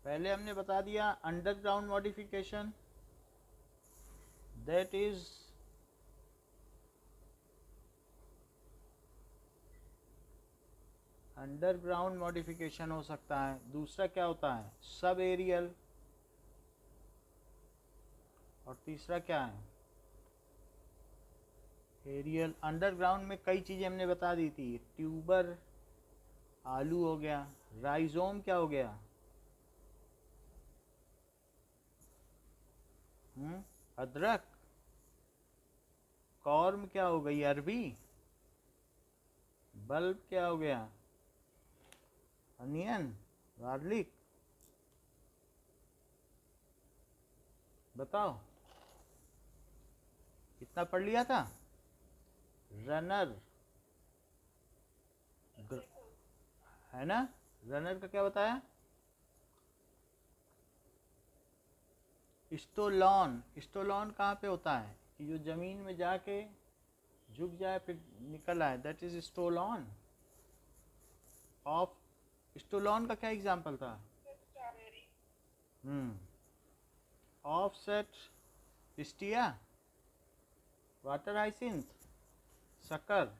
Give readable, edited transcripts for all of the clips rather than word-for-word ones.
पहले हमने बता दिया underground modification, that is underground modification हो सकता है। दूसरा क्या होता है, सब एरियल। और तीसरा क्या है, एरियल। अंडरग्राउंड में कई चीज़ें हमने बता दी थी, ट्यूबर आलू हो गया, राइजोम क्या हो गया, अदरक, कॉर्म क्या हो गई, अरबी, बल्ब क्या हो गया, अनियन, गार्लिक। बताओ कितना पढ़ लिया था। रनर है ना, रनर का क्या बताया, स्टोलॉन। स्टोलॉन कहाँ पे होता है, कि जो ज़मीन में जाके झुक जाए फिर निकल आए, that is stolon. Of stolon का क्या एग्जाम्पल था, ऑफसेट, पिस्टिया, वाटर हाइसिंथ, शक्कर।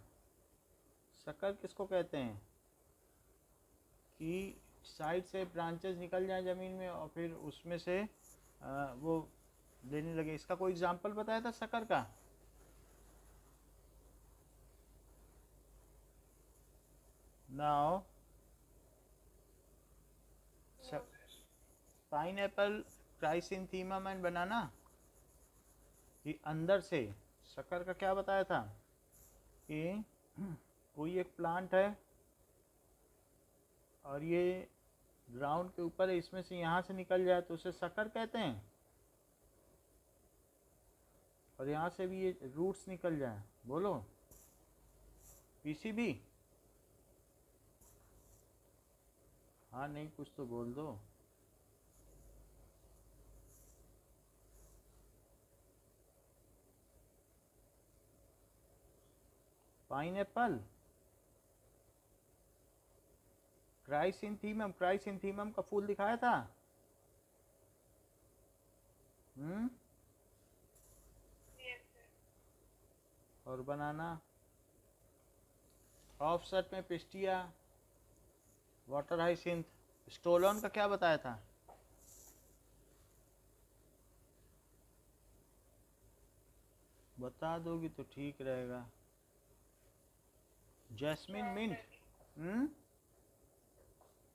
शक्कर किसको कहते हैं, कि साइड से ब्रांचेस निकल जाए ज़मीन में और फिर उसमें से वो लेने लगे। इसका कोई एग्जाम्पल बताया था शक्कर का, नाउ पाइन एप्पल, क्राइसिंथीमम एंड बनाना। कि अंदर से शक्कर का क्या बताया था, कि कोई एक प्लांट है और ये ग्राउंड के ऊपर है, इसमें से यहाँ से निकल जाए तो उसे शक्कर कहते हैं, और यहाँ से भी ये रूट्स निकल जाए, बोलो पीसीबी। हाँ नहीं कुछ तो बोल दो। Pine Apple, क्राइसिंथीमम। क्राइसिंथीमम का फूल दिखाया था। हम्म, और बनाना। ऑफसेट में पिस्टिया, वाटर हाइसिंथ। स्टोलन का क्या बताया था, बता दोगी तो ठीक रहेगा। Jasmine mint,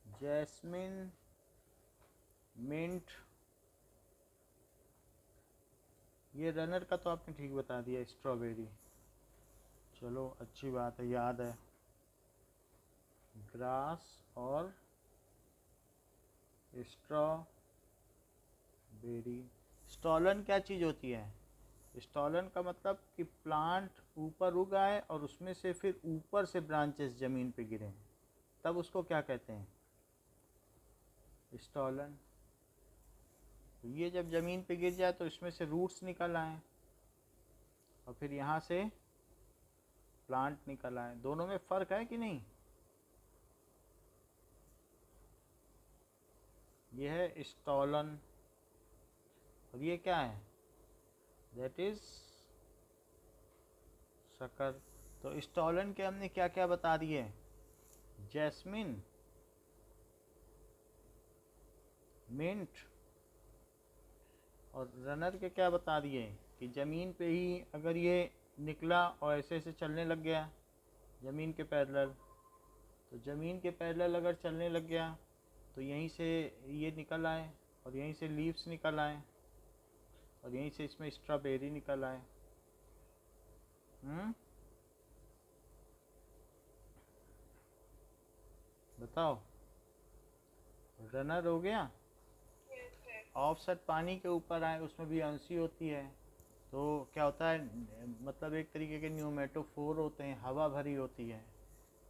jasmine mint. ये रनर का तो आपने ठीक बता दिया, स्ट्रॉबेरी। चलो अच्छी बात है, याद है। ग्रास और स्ट्रॉबेरी। स्टॉलन क्या चीज़ होती है, स्टॉलन का मतलब कि प्लांट ऊपर उगा है और उसमें से फिर ऊपर से ब्रांचेस ज़मीन पे गिरे, तब उसको क्या कहते हैं, स्टॉलन। तो ये जब ज़मीन पे गिर जाए तो इसमें से रूट्स निकल आए और फिर यहाँ से प्लांट निकल आए। दोनों में फ़र्क है कि नहीं। ये है स्टॉलन और ये क्या है, दैट इज़ शक्कर। तो स्टॉलन के हमने क्या क्या बता दिए, जैस्मिन, मिंट, और रनर के क्या बता दिए, कि ज़मीन पे ही अगर ये निकला और ऐसे ऐसे चलने लग गया ज़मीन के पैरेलल, तो ज़मीन के पैरेलल अगर चलने लग गया तो यहीं से ये निकल आए और यहीं से लीव्स निकल आए और यहीं से इसमें स्ट्रॉबेरी निकल आए। बताओ, रनर हो गया। ऑफसेट पानी के ऊपर आए, उसमें भी अंशी होती है, तो क्या होता है, मतलब एक तरीके के न्यूमेटोफोर होते हैं, हवा भरी होती है,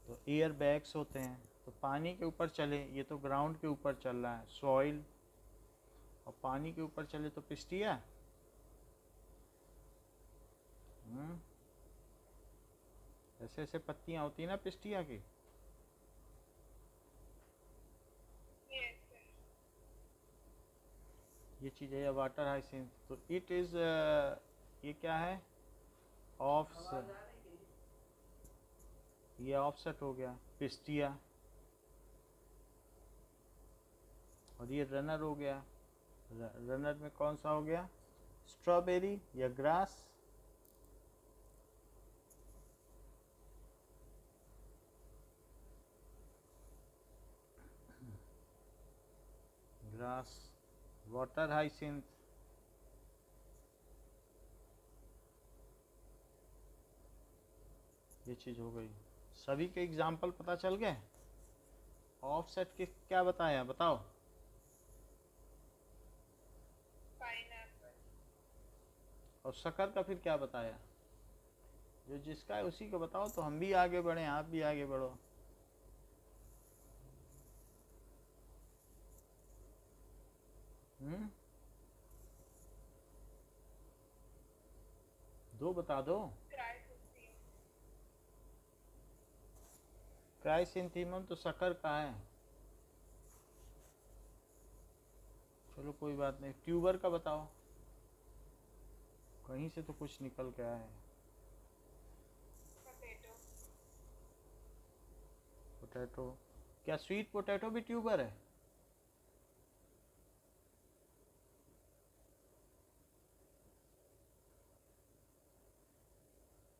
तो एयर बैग्स होते हैं, तो पानी के ऊपर चले, ये तो ग्राउंड के ऊपर चल रहा है सॉइल, और पानी के ऊपर चले तो पिस्टिया। ऐसे ऐसे पत्तियाँ होती है ना पिस्टिया की। ये चीज़ है, या वाटर हाइसिंथ, तो इट इज़ ये क्या है, ऑफसेट, ये ऑफसेट हो गया। पिस्टिया, और ये रनर हो गया। रनर में कौन सा हो गया, स्ट्रॉबेरी या ग्रास, ग्रास। वाटर हाइसिंथ, ये चीज़ हो गई। सभी के एग्जाम्पल पता चल गए। ऑफसेट के क्या बताया, बताओ। और शक्कर का फिर क्या बताया, जो जिसका है उसी को बताओ, तो हम भी आगे बढ़े, आप भी आगे बढ़ो। दो बता दो। क्राइसेंथेमम तो शक्कर का है। चलो कोई बात नहीं, ट्यूबर का बताओ, कहीं से तो कुछ निकल के आया है। पोटैटो, क्या स्वीट पोटैटो भी ट्यूबर है?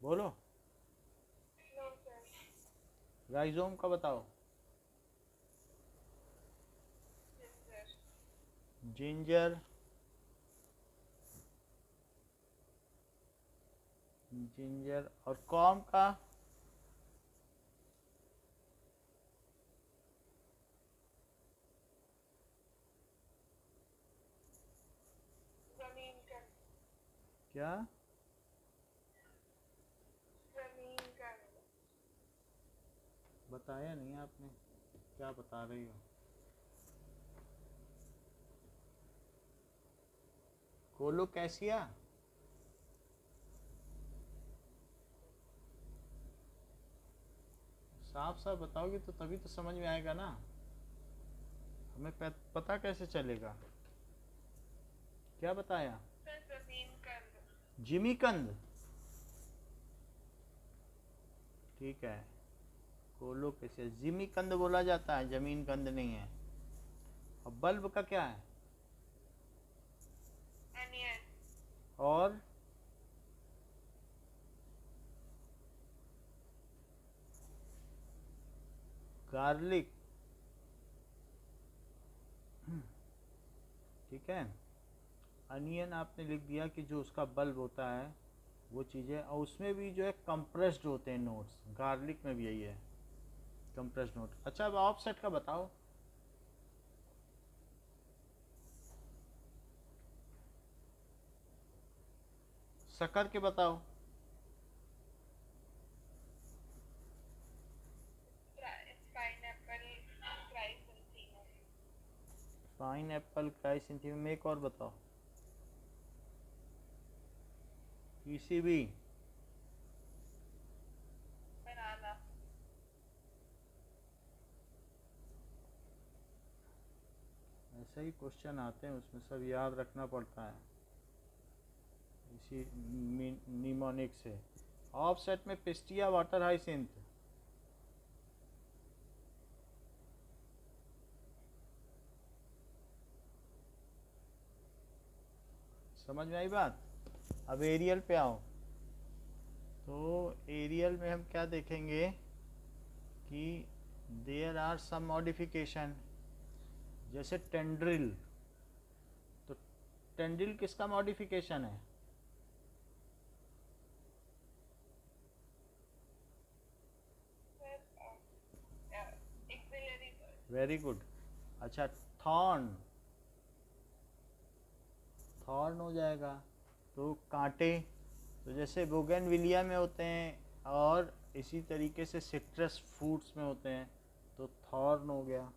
बोलो। राइजोम का बताओ। Ginger, ginger. और कॉर्न का, क्या? बताया नहीं आपने, क्या बता रही हो? कोलोकैसिया। साफ साफ बताओगे तो तभी तो समझ में आएगा ना, हमें पता कैसे चलेगा। क्या बताया? जिमीकंद, ठीक है। कोलोकैसिया, जिमीकंद बोला जाता है, जमीन कंद नहीं है। और बल्ब का क्या है? और गार्लिक, ठीक है। अनियन आपने लिख दिया कि जो उसका बल्ब होता है वो चीज़ें, और उसमें भी जो है कंप्रेस्ड होते हैं नोट्स, गार्लिक में भी यही है, कंप्रेस्ड नोट। अच्छा अब ऑफसेट का बताओ। शक्कर के बताओ। पाइन एप्पल, क्राइसेंथेमम में एक और बताओ। पीसीबी, ऐसे ही क्वेश्चन आते हैं, उसमें सब याद रखना पड़ता है इसी निमोनिक से। ऑफसेट में पिस्टिया, वाटर हाइसिंथ। समझ में आई बात? अब एरियल पे आओ। तो एरियल में हम क्या देखेंगे कि देयर आर सम मॉडिफिकेशन, जैसे टेंड्रिल। तो टेंड्रिल किसका मॉडिफिकेशन है? Very good. अच्छा, थॉर्न, थॉर्न हो जाएगा। तो कांटे, तो जैसे बोगनविलिया में होते हैं और इसी तरीके से सिट्रस फ्रूट्स में होते हैं, तो थॉर्न हो गया,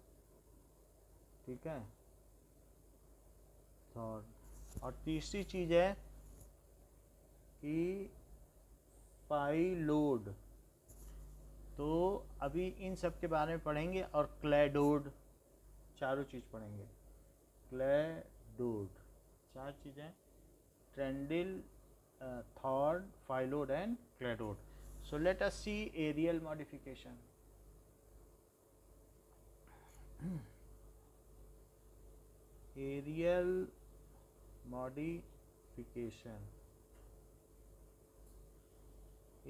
ठीक है, थॉर्न। और तीसरी चीज़ है कि पाइलोड, तो अभी इन सब के बारे में पढ़ेंगे, और क्लैडोड, चारों चीज़ पढ़ेंगे। क्लैडोड, 4 चीज़ें, tendril, thorn, phyllode and cladode. So let us see aerial modification. Aerial modification.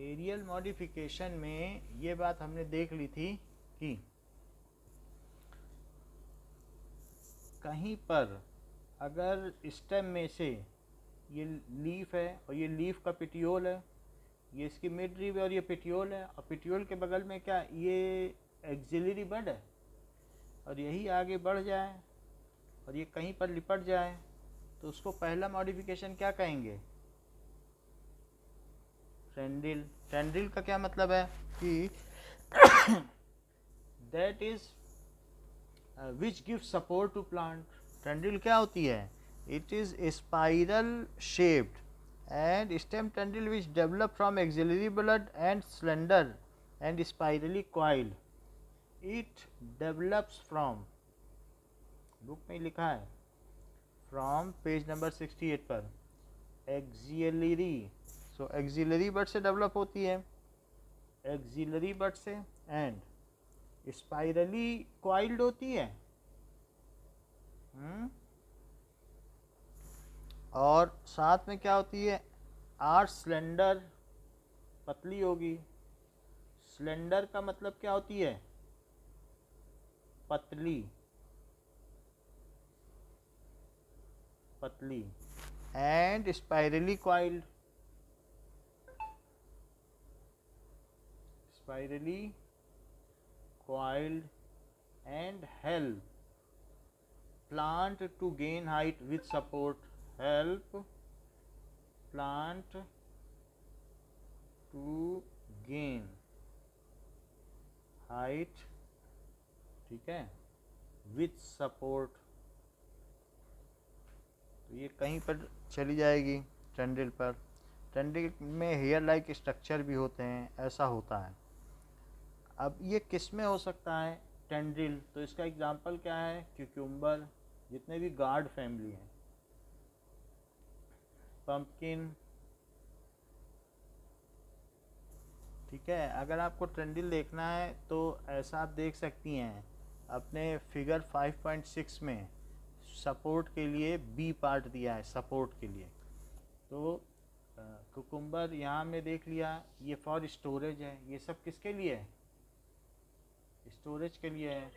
Aerial modification में ये बात हमने देख ली थी कि कहीं पर अगर स्टेम में से ये लीफ है और ये लीफ का पिटियोल है, ये इसकी मिड लीफ है और ये पिटियोल है, और पिटियोल के बगल में क्या ये एक्सिलरी बड है, और यही आगे बढ़ जाए और ये कहीं पर लिपट जाए, तो उसको पहला मॉडिफिकेशन क्या कहेंगे? ट्रेंडिल. ट्रेंडिल का क्या मतलब है कि that is which give support to plant. Tendril क्या होती है? It is spiral shaped and stem tendril which develop from axillary bud and slender and spirally coiled. It develops from, book में लिखा है from पेज नंबर 68 पर, axillary. So axillary bud से develop होती है, axillary bud से, and spirally coiled होती है. और साथ में क्या होती है? आर स्लेंडर, पतली होगी. स्लेंडर का मतलब क्या होती है? पतली, पतली. And spirally coiled, spirally coiled and help plant to gain height with support. Help plant to gain height, ठीक है, with support. तो ये कहीं पर चली जाएगी ट्रेंडिल पर. ट्रेंडिल में हेयर लाइक स्ट्रक्चर भी होते हैं, ऐसा होता है. अब ये किस में हो सकता है टेंड्रिल? तो इसका एग्जांपल क्या है? क्यूक्यूम्बर, जितने भी गार्ड फैमिली हैं, पंपकिन, ठीक है. अगर आपको ट्रेंडिल देखना है तो ऐसा आप देख सकती हैं अपने फिगर 5.6 में. सपोर्ट के लिए बी पार्ट दिया है, सपोर्ट के लिए. तो कुकुम्बर यहाँ हमने देख लिया, ये फॉर स्टोरेज है. ये सब किसके लिए है? स्टोरेज के लिए है.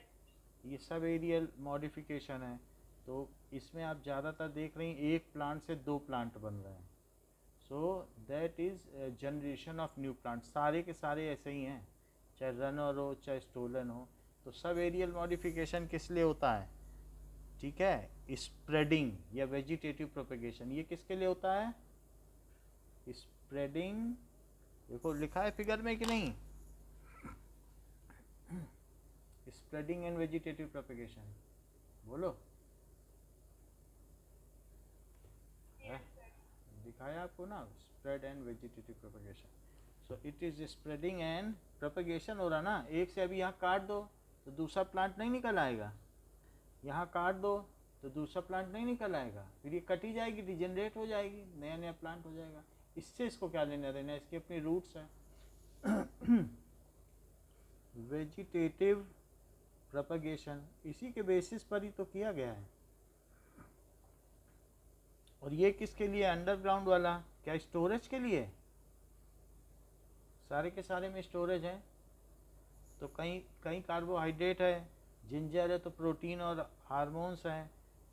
ये सब एरियल मॉडिफिकेशन है. तो इसमें आप ज़्यादातर देख रही हैं एक प्लांट से 2 प्लांट बन रहे हैं. So that is generation of new plant. सारे के सारे ऐसे ही हैं, चाहे रनर हो चाहे स्टोलन हो. तो सब एरियल मॉडिफिकेशन किस लिए होता है? ठीक है, स्प्रेडिंग या वेजिटेटिव प्रोपेगेशन. ये किसके लिए होता है? स्प्रेडिंग. देखो लिखा है फिगर में कि नहीं? स्प्रेडिंग एंड वेजिटेटिव प्रोपेगेशन, बोलो. दिखाया आपको ना, spread and vegetative propagation. So it is spreading and propagation हो रहा ना. एक से अभी यहाँ काट दो तो दूसरा प्लांट नहीं निकल आएगा, यहाँ काट दो तो दूसरा प्लांट नहीं निकल आएगा, फिर ये कटी जाएगी, डिजेनरेट हो जाएगी, नया नया प्लांट हो जाएगा. इससे इसको क्या लेना देना, इसकी अपनी रूट्स हैं. वेजिटेटिव प्रोपेगेशन इसी के बेसिस पर ही तो किया गया है. और ये किसके लिए? अंडरग्राउंड वाला. क्या स्टोरेज के लिए? सारे के सारे में स्टोरेज है. तो कहीं कहीं कार्बोहाइड्रेट है, जिंजर है तो प्रोटीन और हार्मोन्स हैं.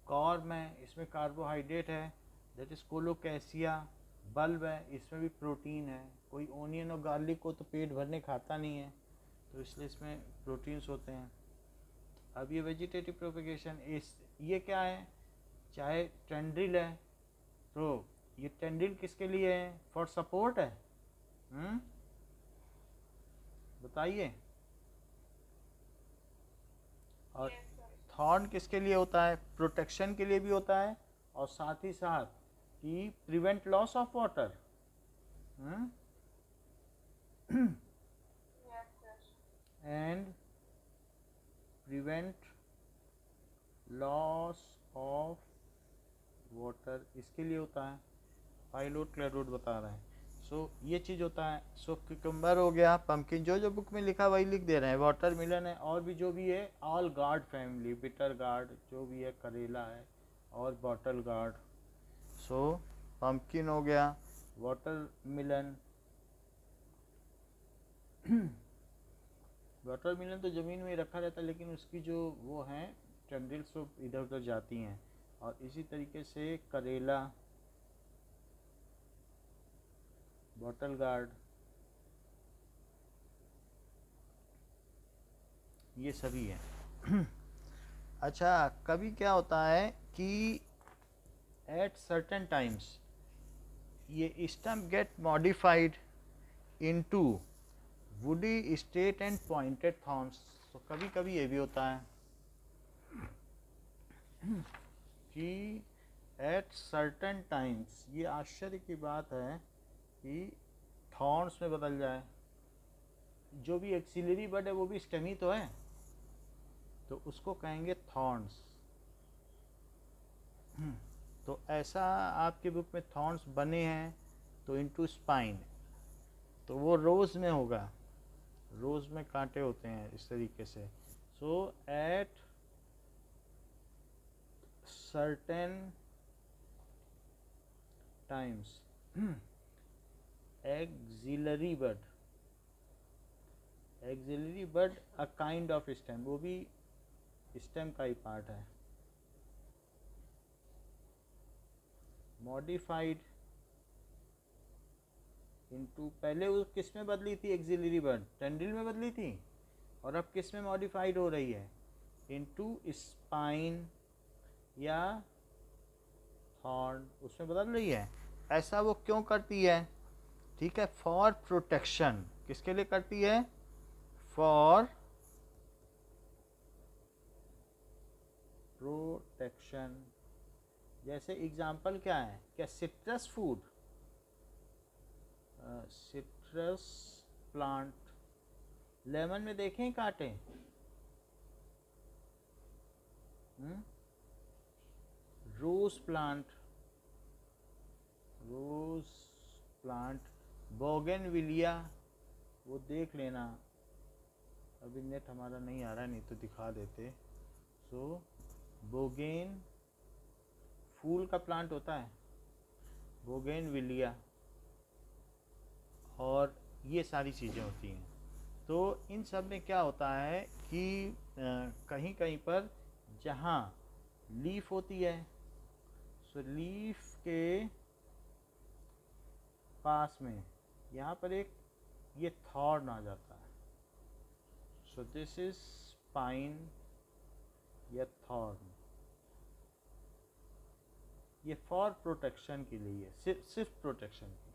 कॉर्म है, इसमें कार्बोहाइड्रेट है, दैट इज कोलोकैसिया. बल्ब है, इसमें भी प्रोटीन है. कोई ओनियन और गार्लिक को तो पेट भरने खाता नहीं है, तो इसलिए इसमें प्रोटीन्स होते हैं. अब ये वेजिटेटिव प्रोपेगेशन, इस ये क्या है? चाहे टेंड्रिल है तो ये टेंड्रिल किसके लिए है? फॉर सपोर्ट है. बताइए. और थॉर्न किसके लिए होता है? प्रोटेक्शन के लिए भी होता है, और साथ ही साथ कि prevent loss of water. And prevent loss of water इसके लिए होता है, फाइलोड क्लेरोड बता रहे हैं। सो ये चीज़ होता है। सो क्यूकम्बर हो गया, पम्पकिन, जो जो बुक में लिखा वही लिख दे रहे हैं। वाटरमेलन है, और भी जो भी है, all guard family, bitter gourd जो भी है, करेला है और बॉटल गार्ड। सो पम्पकिन हो गया, वाटरमेलन। वाटरमेलन तो ज़मीन में ही रखा रहता है, लेकिन उसकी जो वो हैं टेंड्रिल्स वो इधर उधर जाती हैं। और इसी तरीके से करेला, बॉटल गार्ड, ये सभी हैं। अच्छा, कभी क्या होता है कि एट सर्टेन टाइम्स ये stump gate modified into woody straight and pointed thorns. तो कभी कभी ये भी होता है कि एट सर्टेन टाइम्स, ये आश्चर्य की बात है कि थॉर्न्स में बदल जाए। जो भी एक्सिलरी बर्ड है वो भी स्टेम ही तो है, तो उसको कहेंगे थॉर्न्स। तो ऐसा आपके बुक में थॉर्न्स बने हैं तो इनटू स्पाइन, तो वो रोज़ में होगा, रोज़ में कांटे होते हैं इस तरीके से। So at certain times axillary bud, axillary bud a kind of stem, वो भी स्टेम का ही पार्ट है। मॉडिफाइड इनटू, पहले वो किस में बदली थी एक्सिलरी बर्ड, टेंड्रिल में बदली थी, और अब किस में मॉडिफाइड हो रही है, इनटू स्पाइन या थॉर्न, उसमें बदल रही है। ऐसा वो क्यों करती है? ठीक है, फॉर प्रोटेक्शन। किसके लिए करती है? For protection. जैसे एग्जाम्पल क्या है, क्या citrus food, citrus plant, lemon में देखें कांटे, rose plant, rose plant, bougainvillea, वो देख लेना। अभी नेट हमारा नहीं आ रहा है, नहीं तो दिखा देते। सो बोगेन फूल का प्लांट होता है, बोगेनविलिया, और ये सारी चीज़ें होती हैं। तो इन सब में क्या होता है कि कहीं कहीं पर जहाँ लीफ होती है, सो लीफ के पास में यहाँ पर एक ये थॉर्न आ जाता है। सो दिस इज पाइन या थॉर्न। ये फॉर प्रोटेक्शन के लिए, सिर्फ प्रोटेक्शन के।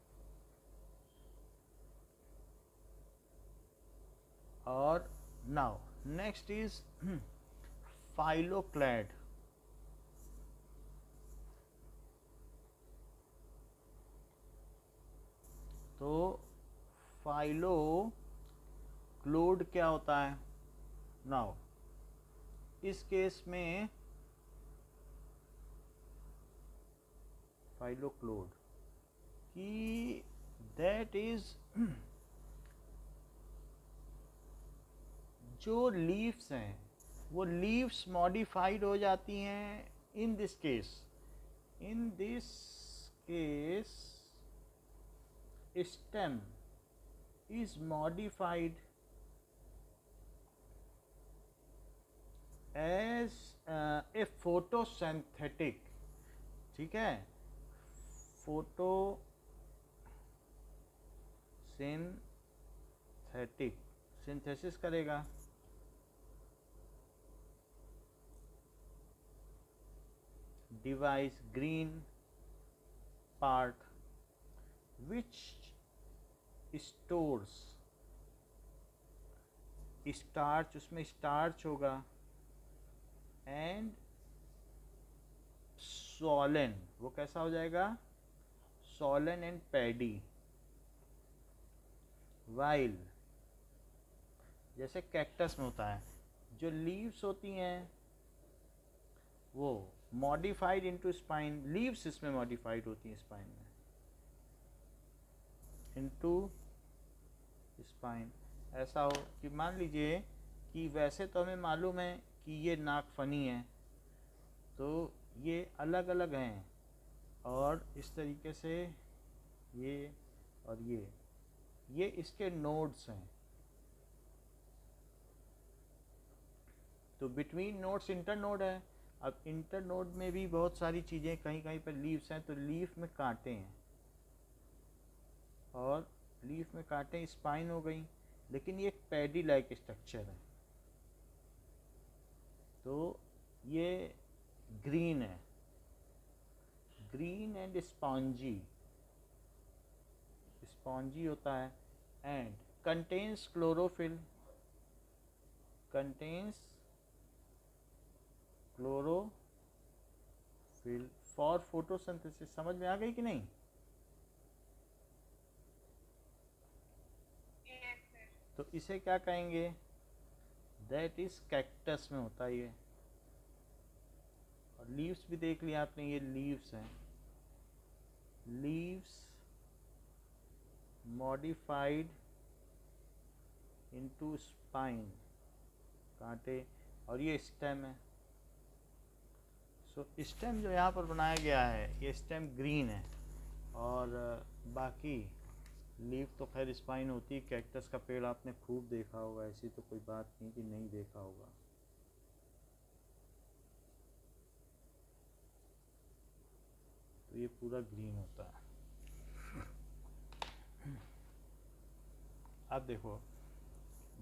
और नाउ नेक्स्ट इज फाइलोक्लैड। तो फाइलो क्लोड क्या होता है? नाउ इस केस में फाइलोक्लोड कि दैट इज जो लीव्स हैं वो लीव्स मॉडिफाइड हो जाती हैं। In this case, in this case stem is modified as a photosynthetic, ठीक है, फोटोसिंथेटिक, सिंथेसिस करेगा, device green part which stores starch, उसमें स्टार्च होगा, एंड सोलन, वो कैसा हो जाएगा? Solan and paddy. वाइल जैसे कैक्टस में होता है, जो लीव्स होती हैं वो मॉडिफाइड इनटू स्पाइन, लीव्स इसमें मॉडिफाइड होती हैं स्पाइन में, इनटू स्पाइन। ऐसा हो कि मान लीजिए कि वैसे तो हमें मालूम है कि ये नाक फनी है, तो ये अलग अलग हैं, और इस तरीके से ये और ये इसके नोड्स हैं। तो बिटवीन नोड्स इंटर नोड है। अब इंटर नोड में भी बहुत सारी चीज़ें, कहीं कहीं पर लीव्स हैं, तो लीफ में कांटे हैं, और लीफ में कांटे स्पाइन हो गई, लेकिन ये एक पैडी लाइक स्ट्रक्चर है। तो ये ग्रीन है, ग्रीन एंड स्पॉन्जी, स्पॉन्जी होता है, and contains chlorophyll, contains chlorophyll for photosynthesis. समझ में आ गई कि नहीं? तो इसे क्या कहेंगे? दैट इज कैक्टस में होता है ये। और लीव्स भी देख लिया आपने, ये लीव्स हैं, लीव्स मॉडिफाइड इनटू स्पाइन, कांटे, और ये स्टेम है। सो स्टेम जो यहाँ पर बनाया गया है, ये स्टेम ग्रीन है, और बाकी लीफ तो खैर स्पाइन होती है। कैक्टस का पेड़ आपने खूब देखा होगा, ऐसी तो कोई बात नहीं कि नहीं देखा होगा। तो ये पूरा ग्रीन होता है। अब देखो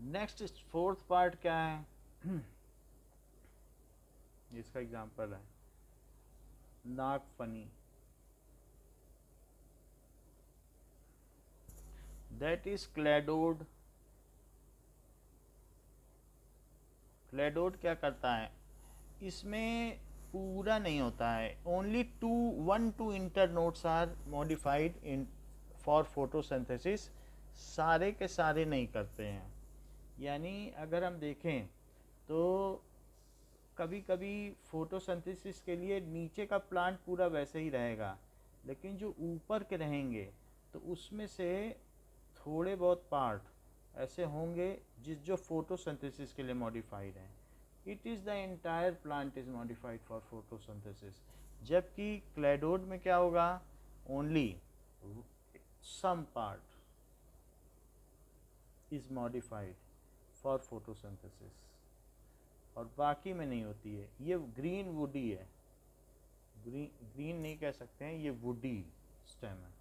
नेक्स्ट फोर्थ पार्ट क्या है? इसका एग्जांपल है नाक फनी। That is cladode. क्लैडोड क्या करता है? इसमें पूरा नहीं होता है, only 1-2 internodes are modified in for photosynthesis, सारे के सारे नहीं करते हैं। यानी अगर हम देखें तो कभी कभी फोटोसिंथेसिस के लिए नीचे का प्लांट पूरा वैसे ही रहेगा, लेकिन जो ऊपर के रहेंगे तो उसमें से थोड़े बहुत पार्ट ऐसे होंगे जो फोटोसिंथेसिस के लिए मॉडिफाइड हैं। It is the entire plant is modified for photosynthesis. जबकि क्लैडोड में क्या होगा? Only some part is modified for photosynthesis, और बाकी में नहीं होती है। ये ग्रीन वुडी है, ग्रीन नहीं कह सकते हैं, ये वुडी स्टेम है,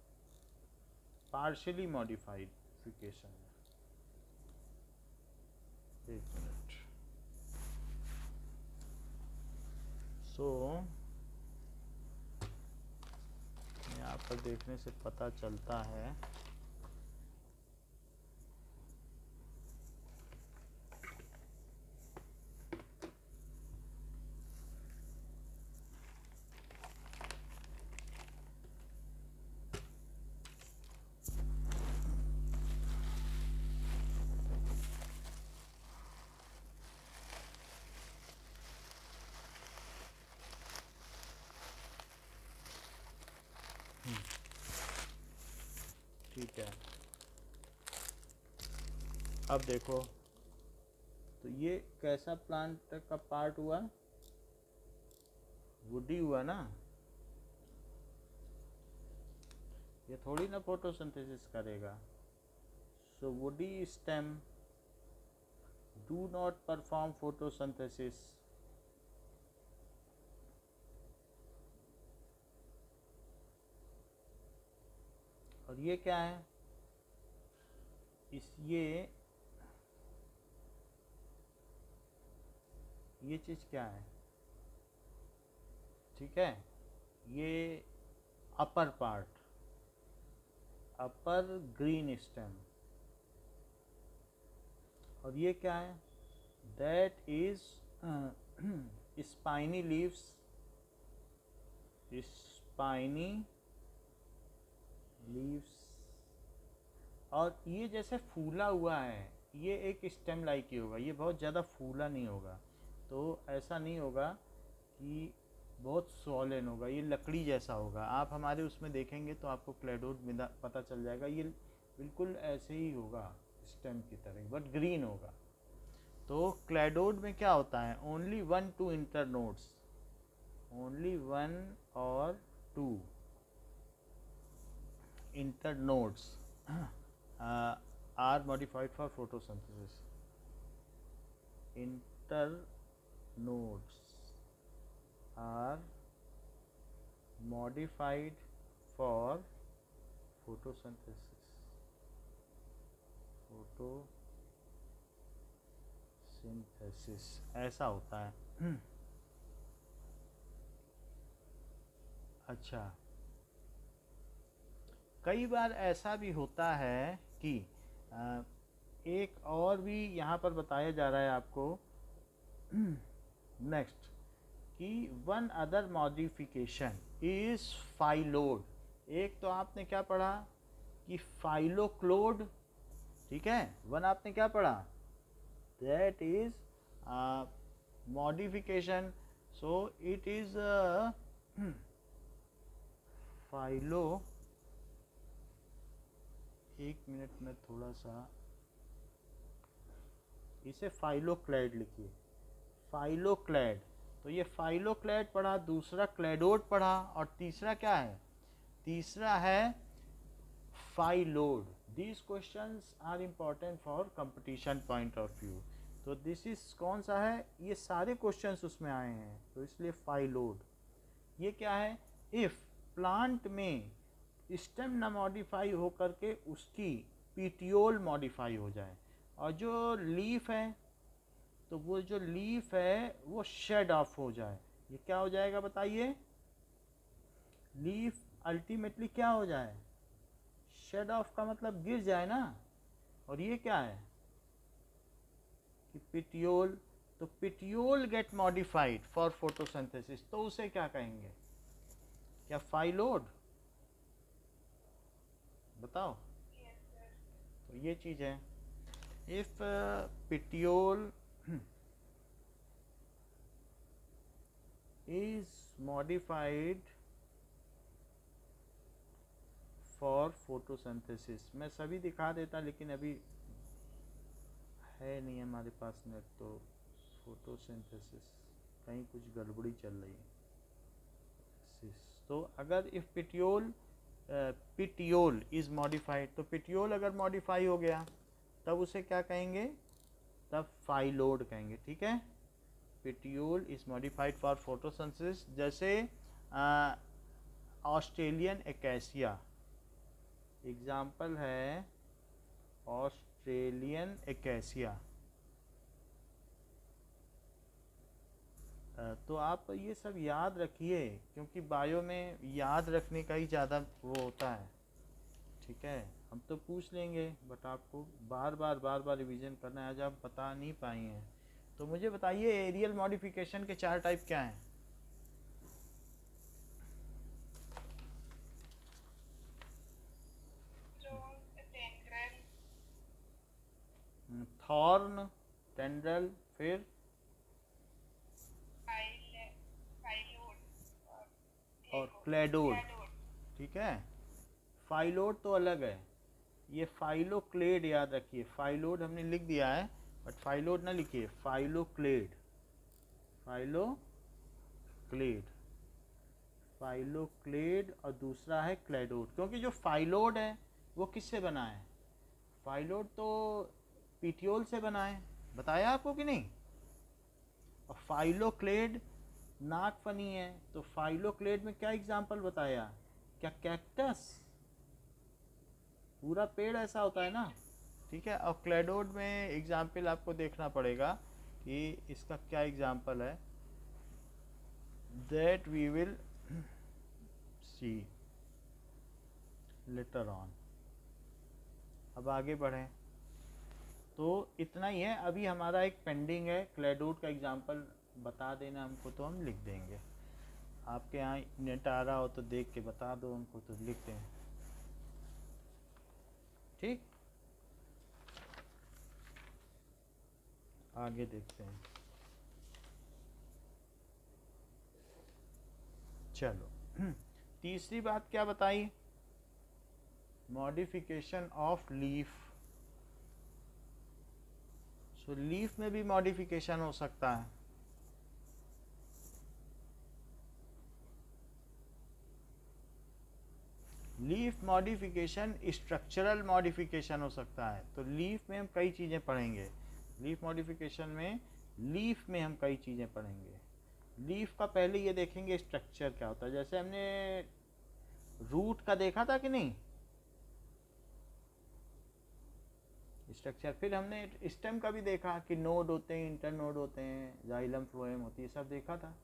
पार्शियली मॉडिफाइडिफिकेशन है। एक मिनट। सो यहाँ पर देखने से पता चलता है ठीक है। अब देखो तो ये कैसा प्लांट का पार्ट हुआ? वुडी हुआ ना। ये थोड़ी ना फोटोसिंथेसिस करेगा। So woody stem do not perform photosynthesis. और ये क्या है? ये चीज़ क्या है? ठीक है, ये upper part, upper green stem. और ये क्या है? That is spiny leaves, spiny leaves. और ये जैसे फूला हुआ है, ये एक स्टेम लाइक ही होगा, ये बहुत ज़्यादा फूला नहीं होगा। तो ऐसा नहीं होगा कि बहुत सॉलिड होगा, ये लकड़ी जैसा होगा। आप हमारे उसमें देखेंगे तो आपको क्लेडोड पता चल जाएगा, ये बिल्कुल ऐसे ही होगा स्टेम की तरह, बट ग्रीन होगा। तो क्लेडोड में क्या होता है, ओनली 1-2 इंटरनोड्स, ओनली 1 और 2 internodes are modified for photosynthesis. Internodes are modified for photosynthesis. photosynthesis ऐसा होता है। अच्छा, कई बार ऐसा भी होता है कि एक और भी यहाँ पर बताया जा रहा है आपको नेक्स्ट, कि one other modification is phyllode. एक तो आपने क्या पढ़ा कि फाइलोक्लोड, ठीक है, वन आपने क्या पढ़ा, that is modification, so it is phyllo, एक मिनट में थोड़ा सा, इसे फाइलोक्लैड लिखिए, फाइलोक्लैड। तो ये फाइलोक्लैड पढ़ा, दूसरा क्लैडोड पढ़ा, और तीसरा क्या है, तीसरा है phyllode. These questions are important for competition point of view. तो दिस इज कौन सा है, ये सारे क्वेश्चंस उसमें आए हैं, तो इसलिए फाइलोड। ये क्या है, इफ प्लांट में स्टेम न मॉडिफाई हो करके उसकी पीटियोल मॉडिफाई हो जाए, और जो लीफ है तो वो जो लीफ है वो शेड ऑफ हो जाए, ये क्या हो जाएगा बताइए, लीफ अल्टीमेटली क्या हो जाए, शेड ऑफ का मतलब गिर जाए ना, और ये क्या है कि पिटियोल, तो petiole gate modified for photosynthesis, तो उसे क्या कहेंगे, क्या फाइलोड, बताओ। तो ये चीज है, if petiole is modified for photosynthesis, मैं सभी दिखा देता लेकिन अभी है नहीं हमारे पास नेट, तो फोटोसिंथेसिस कहीं कुछ गड़बड़ी चल रही है। तो अगर इफ पिटियोल इज मॉडिफाइड, तो पिटियोल अगर मॉडिफाई हो गया तब उसे क्या कहेंगे, तब फाइलोड कहेंगे, ठीक है। Petiole is modified for photosynthesis, जैसे ऑस्ट्रेलियन एकेसिया, एग्जाम्पल है ऑस्ट्रेलियन एकेसिया। तो आप ये सब याद रखिए, क्योंकि बायो में याद रखने का ही ज़्यादा वो होता है, ठीक है। हम तो पूछ लेंगे, बट आपको बार बार रिवीजन करना है, आज आप बता नहीं पाई हैं। तो मुझे बताइए एरियल मॉडिफिकेशन के 4 टाइप क्या हैं। थॉर्न, टेंड्रल, फिर और क्लेडोड, ठीक है। फाइलोड तो अलग है, ये फाइलोक्लेड याद रखिए, फाइलोड हमने लिख दिया है बट फाइलोड ना लिखिए, फाइलोक्लेड, फाइलोक्लेड, फाइलोक्लेड, और दूसरा है क्लेडोड। क्योंकि जो फाइलोड है वो किससे बना है, फाइलोड तो पीटियोल से बना है, बताया आपको कि नहीं। और फाइलोक्लेड नाक फनी है, तो फाइलोक्लेड में क्या एग्जाम्पल बताया, क्या कैक्टस, पूरा पेड़ ऐसा होता है ना, ठीक है। और क्लेडोड में एग्जाम्पल आपको देखना पड़ेगा कि इसका क्या एग्जाम्पल है, that we will see later on. अब आगे बढ़ें, तो इतना ही है अभी हमारा, एक पेंडिंग है क्लेडोड का एग्जाम्पल बता देना हमको, तो हम लिख देंगे। आपके यहाँ नेट आ रहा हो तो देख के बता दो हमको, तो लिखते हैं, ठीक। आगे देखते हैं। चलो तीसरी बात क्या बताई, modification of leaf. So leaf में भी मॉडिफिकेशन हो सकता है। लीफ मॉडिफिकेशन स्ट्रक्चरल मॉडिफिकेशन हो सकता है। तो लीफ में हम कई चीज़ें पढ़ेंगे, लीफ मॉडिफिकेशन में लीफ में हम कई चीज़ें पढ़ेंगे। लीफ का पहले ये देखेंगे स्ट्रक्चर क्या होता है। जैसे हमने रूट का देखा था कि नहीं स्ट्रक्चर, फिर हमने स्टेम का भी देखा कि नोड होते हैं, इंटर नोड होते हैं, जाइलम फ्लोएम होती है, सब देखा था।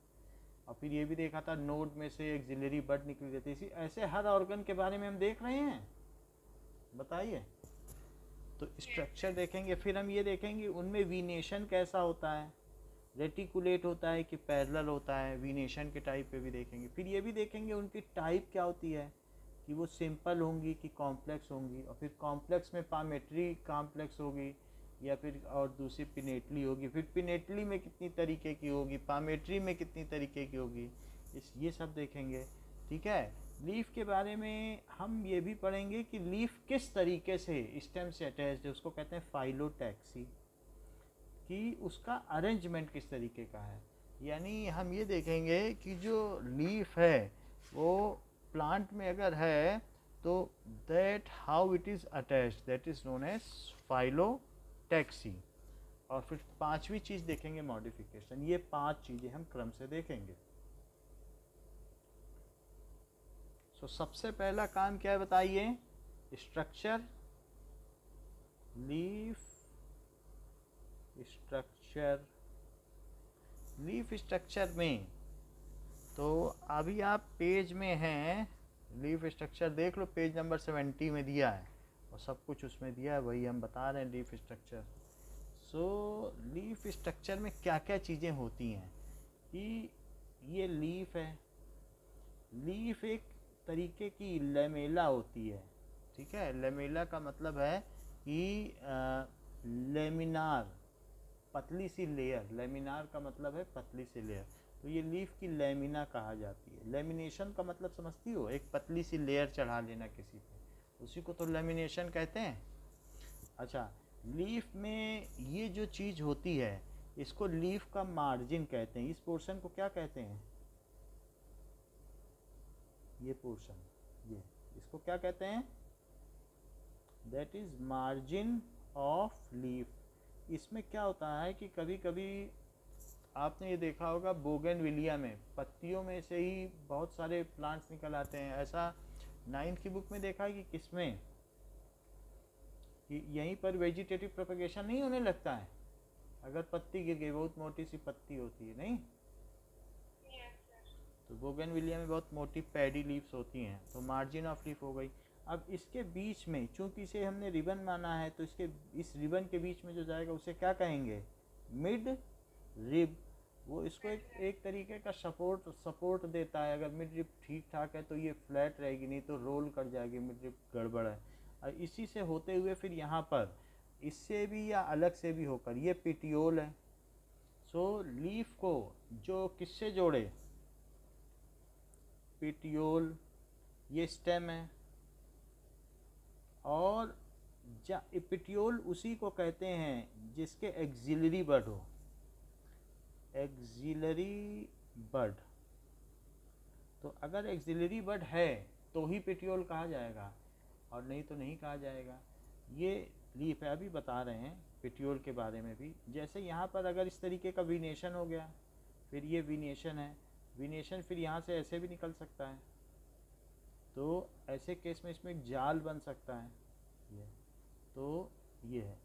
और फिर ये भी देखा था नोड में से एक्सिलरी बड निकली रहती है। ऐसे हर ऑर्गन के बारे में हम देख रहे हैं, बताइए। तो स्ट्रक्चर देखेंगे, फिर हम ये देखेंगे उनमें वीनेशन कैसा होता है, रेटिकुलेट होता है कि पैरेलल होता है, वीनेशन के टाइप पे भी देखेंगे। फिर ये भी देखेंगे उनकी टाइप क्या होती है, कि वो सिंपल होंगी कि कॉम्प्लेक्स होंगी, और फिर कॉम्प्लेक्स में पामेट्री कॉम्प्लेक्स होगी या फिर और दूसरी पिनेटली होगी, फिर पिनेटली में कितनी तरीके की होगी, पामेट्री में कितनी तरीके की होगी, ये सब देखेंगे। ठीक है। लीफ के बारे में हम ये भी पढ़ेंगे कि लीफ किस तरीके से स्टेम से अटैच्ड है, उसको कहते हैं फाइलोटैक्सी, कि उसका अरेंजमेंट किस तरीके का है। यानी हम ये देखेंगे कि जो लीफ है वो प्लांट में अगर है तो that how it is attached, that is known as phyllotaxy. और फिर पांचवी चीज़ देखेंगे मॉडिफिकेशन। ये 5 चीज़ें हम क्रम से देखेंगे। सो सबसे पहला काम क्या है बताइए, structure, leaf structure. Leaf structure में तो अभी आप पेज में हैं, लीफ स्ट्रक्चर देख लो, पेज नंबर 70 में दिया है और सब कुछ उसमें दिया है, वही हम बता रहे हैं लीफ स्ट्रक्चर। सो लीफ स्ट्रक्चर में क्या क्या चीज़ें होती हैं कि ये लीफ है, लीफ एक तरीके की लेमेला होती है। ठीक है, लेमेला का मतलब है कि लेमिनार, पतली सी लेयर, लेमिनार का मतलब है पतली सी लेयर। तो ये लीफ की लेमिना कहा जाती है। लेमिनेशन का मतलब समझती हो, एक पतली सी लेयर चढ़ा लेना किसी पे, उसी को तो लेमिनेशन कहते हैं। अच्छा, लीफ में ये जो चीज़ होती है इसको लीफ का मार्जिन कहते हैं। इस पोर्शन को क्या कहते हैं, ये पोर्शन, ये इसको क्या कहते हैं, that is margin of leaf. इसमें क्या होता है कि कभी कभी आपने ये देखा होगा बोगनविलिया में पत्तियों में से ही बहुत सारे प्लांट्स निकल आते हैं। ऐसा 9th की बुक में देखा है कि किसमें, कि यहीं पर वेजिटेटिव प्रोपगेशन नहीं होने लगता है अगर पत्ती गिर गई, बहुत मोटी सी पत्ती होती है नहीं, तो बोगनविलिया में बहुत मोटी पैडी लीव्स होती हैं, तो मार्जिन ऑफ लीफ हो गई। अब इसके बीच में चूंकि इसे हमने रिबन माना है, तो इसके इस रिबन के बीच में जो जाएगा उसे क्या कहेंगे, मिड रिब। वो इसको एक तरीके का सपोर्ट देता है। अगर मिड रिब ठीक ठाक है तो ये फ्लैट रहेगी, नहीं तो रोल कर जाएगी, मिड रिब गड़बड़ है। और इसी से होते हुए फिर यहाँ पर इससे भी या अलग से भी होकर ये पिटियोल है। सो लीफ को जो किससे जोड़े, पिटियोल, ये स्टेम है। और पिटियोल उसी को कहते हैं जिसके एक्सिलरी बड हो, एक्सिलरी बड। तो अगर एक्सिलरी बड है तो ही पिटियोल कहा जाएगा, और नहीं तो नहीं कहा जाएगा। ये लीफ है, अभी बता रहे हैं पिटियोल के बारे में भी। जैसे यहाँ पर अगर इस तरीके का वीनेशन हो गया, फिर ये वीनेशन है, वीनेशन फिर यहाँ से ऐसे भी निकल सकता है, तो ऐसे केस में इसमें एक जाल बन सकता है ये, तो ये है।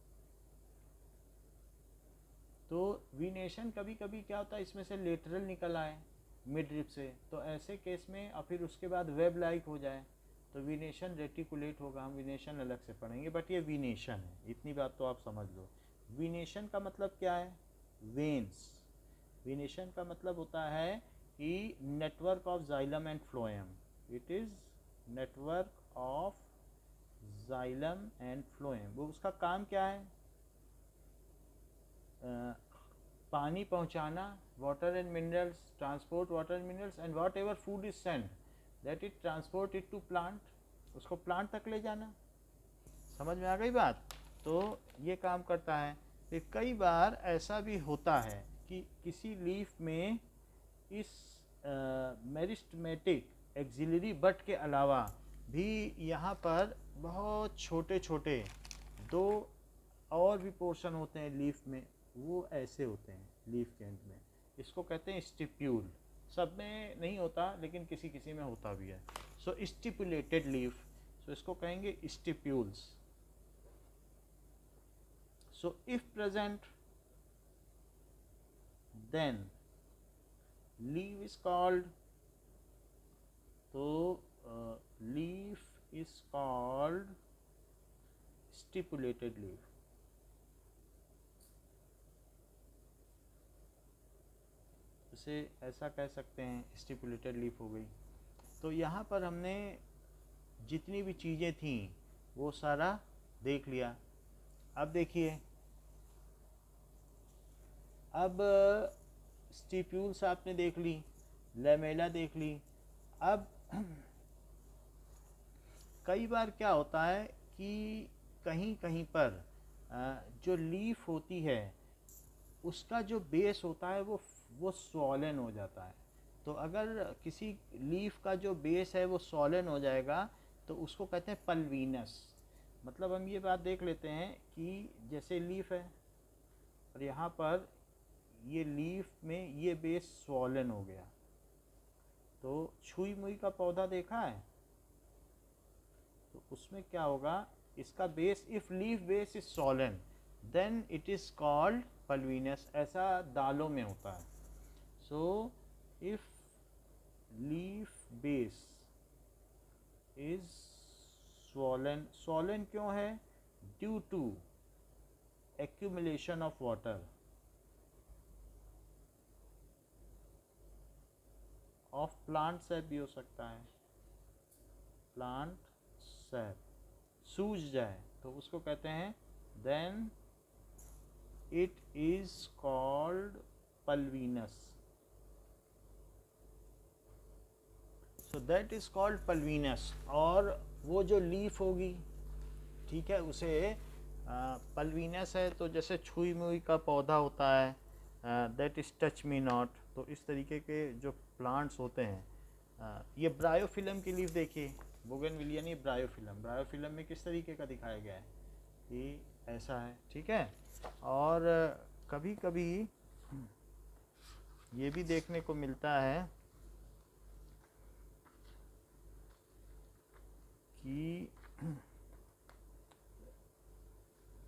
तो वीनेशन कभी कभी क्या होता है, इसमें से लेटरल निकल आए मिड रिब से, तो ऐसे केस में और फिर उसके बाद वेब लाइक हो जाए तो वीनेशन रेटिकुलेट होगा। हम वीनेशन अलग से पढ़ेंगे, बट ये वीनेशन है, इतनी बात तो आप समझ लो। वीनेशन का मतलब क्या है, वेन्स। वीनेशन का मतलब होता है कि network of xylem and phloem, it is network of xylem and phloem. वो उसका काम क्या है, पानी पहुंचाना, water and minerals, transport water and minerals, and whatever food is send that it transport it to plant, उसको plant तक ले जाना। समझ में आ गई बात? तो ये काम करता है। फिर कई बार ऐसा भी होता है कि किसी लीफ में इस मेरिस्टेमेटिक एक्सिलरी बट के अलावा भी यहाँ पर बहुत छोटे छोटे दो और भी पोर्शन होते हैं लीफ में, वो ऐसे होते हैं लीफ के एंड में। इसको कहते हैं स्टिप्यूल। सब में नहीं होता लेकिन किसी किसी में होता भी है। सो स्टिपुलेटेड लीफ, सो इसको कहेंगे stipules. So if present then leaf is called, तो leaf is called stipulated leaf. इसे ऐसा कह सकते हैं, स्टिपुलेटेड लीफ हो गई। तो यहाँ पर हमने जितनी भी चीज़ें थी वो सारा देख लिया। अब देखिए, अब स्टिप्यूल्स आपने देख ली, लैमेला देख ली। अब कई बार क्या होता है कि कहीं कहीं पर जो लीफ होती है उसका जो बेस होता है वो स्वॉलन हो जाता है। तो अगर किसी लीफ का जो बेस है वो स्वॉलन हो जाएगा तो उसको कहते हैं पल्वीनस। मतलब हम ये बात देख लेते हैं कि जैसे लीफ है और यहाँ पर ये लीफ में ये बेस स्वॉलन हो गया, तो छुई मुई का पौधा देखा है, तो उसमें क्या होगा, इसका base, if leaf base is swollen then it is called pulvinus. ऐसा दालों में होता है। So if leaf base is swollen, swollen क्यों है? Due to accumulation of water of plant sap भी हो सकता है। प्लांट सैप सूज जाए तो उसको कहते हैं, then it is called pulvinus. So that is called pulvinus. और वो जो लीफ होगी, ठीक है, उसे पल्वीनस है। तो जैसे छुई मुई का पौधा होता है, that is touch me not. तो इस तरीके के जो प्लांट्स होते हैं, ये ब्रायोफिलम की लीफ देखिए, बोगनविलिया नहीं, ब्रायोफिलम। ब्रायोफिलम में किस तरीके का दिखाया गया है कि ऐसा है, ठीक है। और कभी कभी ये भी देखने को मिलता है कि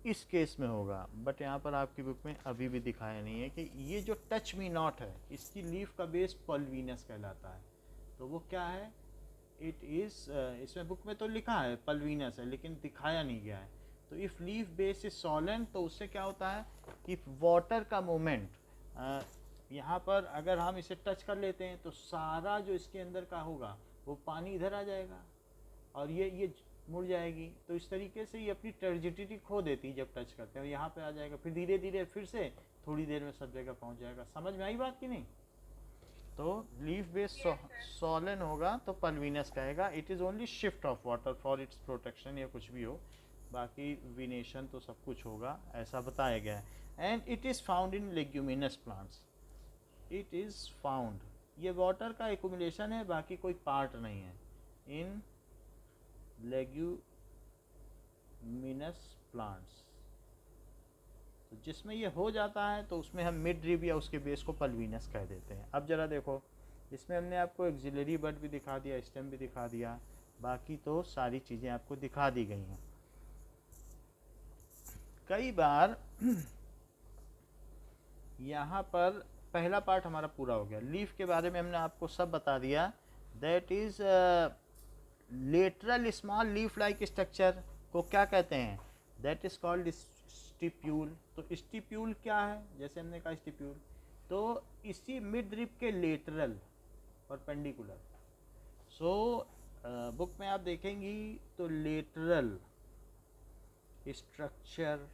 इस केस में होगा, बट यहाँ पर आपकी बुक में अभी भी दिखाया नहीं है कि ये जो टच मी नॉट है, इसकी लीफ का बेस पल्वीनस कहलाता है। तो वो क्या है? इट इज़, इसमें बुक में तो लिखा है पल्वीनस है लेकिन दिखाया नहीं गया है। तो इफ़ लीफ बेस इज सॉलेंट, तो उससे क्या होता है कि वाटर का मोमेंट, यहाँ पर अगर हम इसे टच कर लेते हैं तो सारा जो इसके अंदर का होगा वो पानी इधर आ जाएगा और ये मुड़ जाएगी। तो इस तरीके से ये अपनी टर्जिडिटी खो देती है जब टच करते हैं, यहाँ पे आ जाएगा, फिर धीरे धीरे फिर से थोड़ी देर में सब जगह पहुँच जाएगा। समझ में आई बात कि नहीं? तो लीफ बेस सॉलन होगा तो पल्वीनस कहेगा। It is only shift of water for its protection या कुछ भी हो, बाकी विनेशन तो सब कुछ होगा, ऐसा बताया गया है। And it is found in leguminous plants. It is found, ये वाटर का एक्यूमुलेशन है, बाकी कोई पार्ट नहीं है, इन लेग्यूमिनस प्लांट्स। तो जिसमें ये हो जाता है तो उसमें हम मिड ड्रिप या उसके बेस को पल्वीनस कह देते हैं। अब जरा देखो, इसमें हमने आपको एक्सिलरी बड भी दिखा दिया, स्टेम भी दिखा दिया, बाकी तो सारी चीज़ें आपको दिखा दी गई हैं। कई बार यहाँ पर पहला पार्ट हमारा पूरा हो गया। लीफ के बारे में हमने आपको सब बता दिया। That is lateral small leaf like structure को क्या कहते हैं? That is called stipule. तो स्टिप्यूल क्या है? जैसे हमने कहा स्टिप्यूल, तो इसी मिड रिप के लेटरल परपेंडिकुलर। सो बुक में आप देखेंगी तो लेटरल स्ट्रक्चर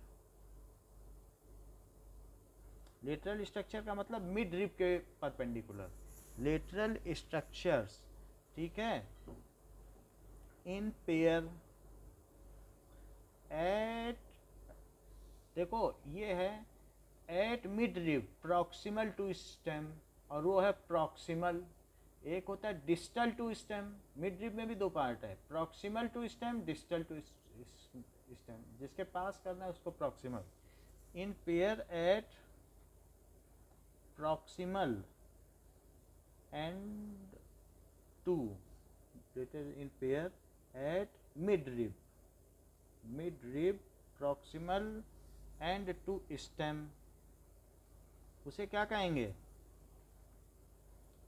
लेटरल स्ट्रक्चर का मतलब मिड रिब के परपेंडिकुलर, लेटरल स्ट्रक्चर्स, ठीक है, इन पेयर एट, देखो ये है at midrib proximal to stem, और वो है प्रॉक्सिमल, एक होता है distal to stem, midrib में भी दो पार्ट है, proximal to stem, distal to stem, जिसके पास करना है उसको proximal, in pair at proximal and to greater in pair at mid rib proximal and to stem, उसे क्या कहेंगे,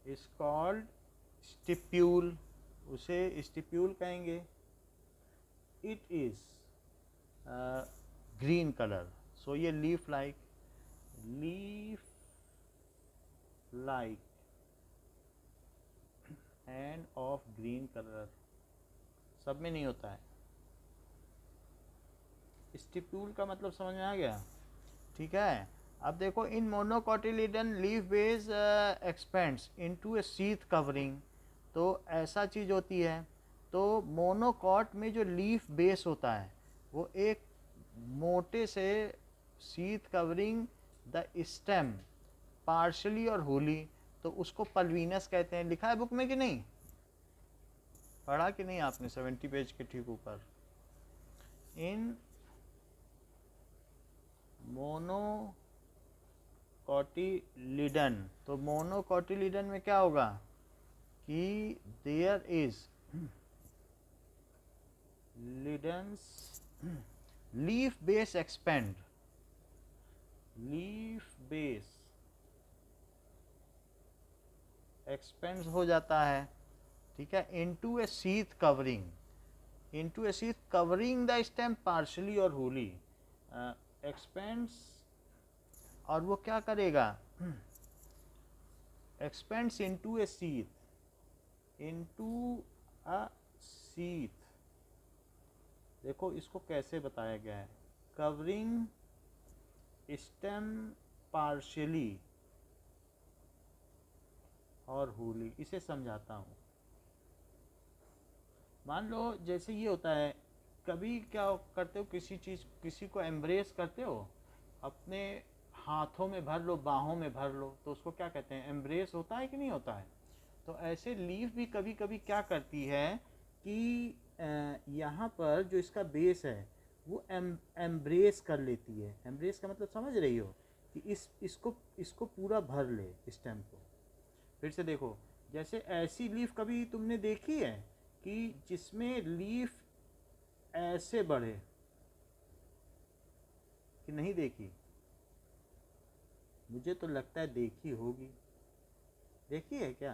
इज कॉल्ड स्टिप्यूल, उसे स्टिप्यूल कहेंगे। इट इज ग्रीन कलर, सो ये leaf like end of green colour, सब में नहीं होता है। स्टिप्यूल का मतलब समझ में आ गया, ठीक है। अब देखो, इन monocotyledon leaf base expends into a sheath covering, तो ऐसा चीज़ होती है, तो मोनोकॉट में जो लीफ बेस होता है वो एक मोटे से sheath covering the stem partially और होली, तो उसको पल्वीनस कहते हैं। लिखा है बुक में कि नहीं, पढ़ा कि नहीं आपने 70 पेज के ठीक ऊपर, इन मोनोकोटिलिडन, तो मोनोकोटिलिडन में क्या होगा कि देयर इज लिडन्स leaf base expand, leaf base expand हो जाता है, ठीक है, into a sheath covering, into a sheath covering the stem partially और होली, एक्सपेंड्स, और वो क्या करेगा, expands into a sheath, into a sheath, देखो इसको कैसे बताया गया है, कवरिंग स्टेम पार्शली और होली, इसे समझाता हूँ। मान लो जैसे ये होता है, कभी क्या करते हो, किसी चीज़, किसी को एम्ब्रेस करते हो, अपने हाथों में भर लो, बाहों में भर लो, तो उसको क्या कहते हैं, एम्ब्रेस होता है कि नहीं होता है। तो ऐसे लीफ भी कभी कभी क्या करती है कि यहाँ पर जो इसका बेस है वो एम्ब्रेस कर लेती है। एम्ब्रेस का मतलब समझ रही हो, कि इसको पूरा भर ले स्टेम को। फिर से देखो, जैसे ऐसी लीफ कभी तुमने देखी है कि जिसमें लीफ ऐसे बढ़े, कि नहीं देखी, मुझे तो लगता है देखी होगी, देखी है क्या,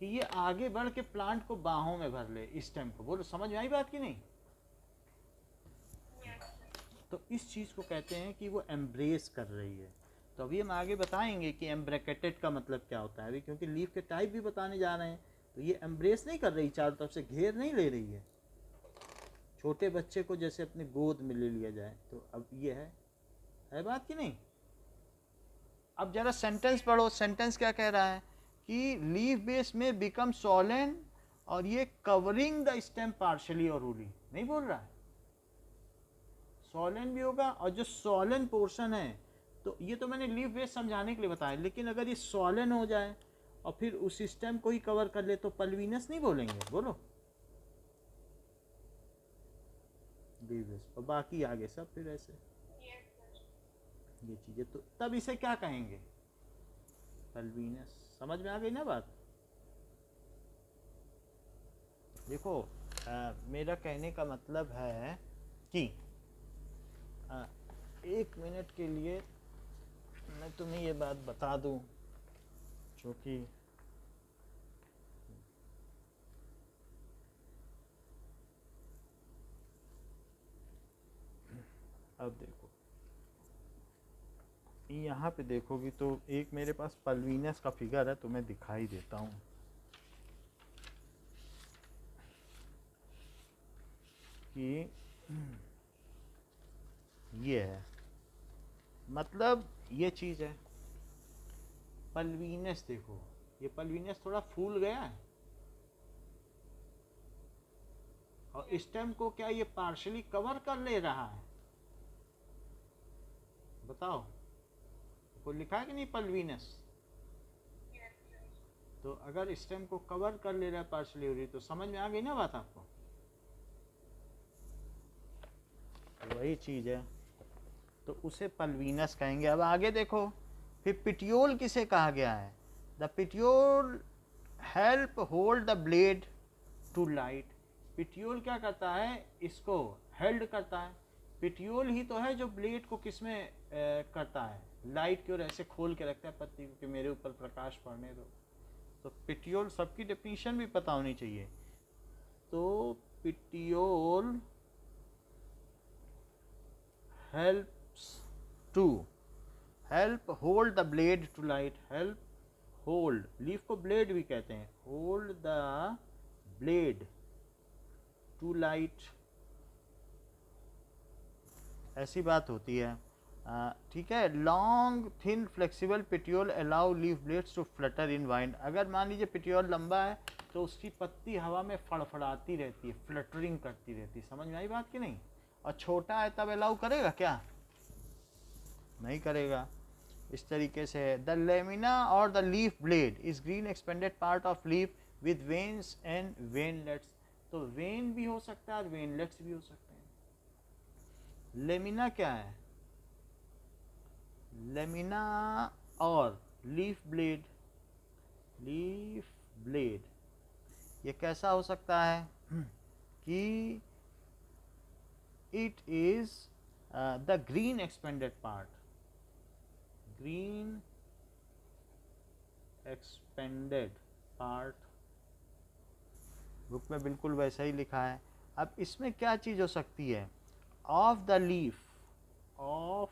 कि ये आगे बढ़ के प्लांट को बाहों में भर ले, स्टेम को। बोलो समझ में आई बात कि नहीं। तो इस चीज़ को कहते हैं कि वो एम्ब्रेस कर रही है। तो अभी हम आगे बताएंगे कि एम्ब्रेकेटेड का मतलब क्या होता है अभी, क्योंकि लीफ के टाइप भी बताने जा रहे हैं। तो ये एम्ब्रेस नहीं कर रही, चारों तरफ से घेर नहीं ले रही है, छोटे बच्चे को जैसे अपने गोद में ले लिया जाए। तो अब ये है बात कि नहीं। अब जरा सेंटेंस पढ़ो, सेंटेंस क्या कह रहा है कि लीफ बेस में बिकम सॉलन, और ये कवरिंग द स्टेम पार्शली और होली, नहीं बोल रहा है, सॉलन भी होगा, और जो सॉलन पोर्शन है, तो ये तो मैंने लीफ बेस समझाने के लिए बताया, लेकिन अगर ये सॉलन हो जाए और फिर उस स्टेम को ही कवर कर ले तो पल्वीनस नहीं बोलेंगे, बोलो लीफ बेस, और बाकी आगे सब फिर ऐसे ये चीजें, तो तब इसे क्या कहेंगे, पल्वीनस। समझ में आ गई ना बात। देखो मेरा कहने का मतलब है कि 1 मिनट के लिए मैं तुम्हें ये बात बता दूं, क्योंकि अब देखो यहाँ पे देखोगी तो एक मेरे पास पल्वीनस का फिगर है, तो मैं दिखाई देता हूँ। कि ये है, मतलब ये चीज़ है। पल्वीनस देखो, ये पल्वीनस थोड़ा फूल गया है, और स्टेम को क्या ये पार्शली कवर कर ले रहा है? बताओ, को लिखा है कि नहीं पल्वीनस? तो अगर स्टेम को कवर कर ले रहा है पार्शली हो रही, तो समझ में आ गई ना बात आपको? वही चीज़ है, तो उसे पल्वीनस कहेंगे। अब आगे देखो, फिर पिटियोल किसे कहा गया है? The petiole help hold the blade to light. Petiole क्या करता है? इसको हेल्ड करता है। पिटियोल ही तो है जो ब्लेड को किसमें करता है? लाइट की ओर ऐसे खोल के रखता है पत्ती को कि मेरे ऊपर प्रकाश पड़ने दो। तो पिटियोल, सबकी डेफिनेशन भी पता होनी चाहिए। तो petiole helps to help hold the blade to light, help hold, leaf को ब्लेड भी कहते हैं, hold the blade to light, ऐसी बात होती है। ठीक है। Long thin flexible petiole allow leaf blades to flutter in wind. अगर मान लीजिए पिटियोल लंबा है तो उसकी पत्ती हवा में फड़फड़ाती रहती है, फ्लटरिंग करती रहती है। समझ में आई बात कि नहीं? और छोटा है तब अलाउ करेगा क्या? नहीं करेगा। इस तरीके से द लेमिना और the leaf blade is green expanded part of leaf with veins and veinlets. तो वेन भी हो सकता है और वेनलेट्स भी हो सकते हैं। लेमिना क्या है? लेमिना और लीफ ब्लेड, लीफ ब्लेड ये कैसा हो सकता है कि it is the green expanded part, green expanded part, book में बिल्कुल वैसा ही लिखा है। अब इसमें क्या चीज़ हो सकती है? Of the leaf, of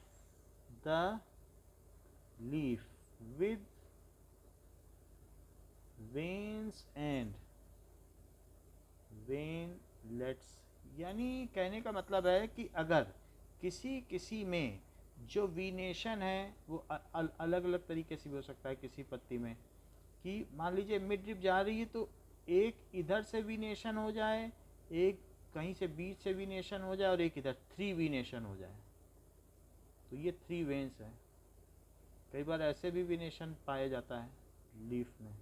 the leaf with veins and veinlets. यानी कहने का मतलब है कि अगर किसी किसी में जो वीनेशन है वो अलग अलग तरीके से भी हो सकता है। किसी पत्ती में कि मान लीजिए मिड ड्रिप जा रही है तो एक इधर से वीनेशन हो जाए, एक कहीं से बीच से वीनेशन हो जाए और एक इधर, 3 वीनेशन हो जाए। तो ये 3 वेन्स है। कई बार ऐसे भी वीनेशन पाया जाता है लीफ में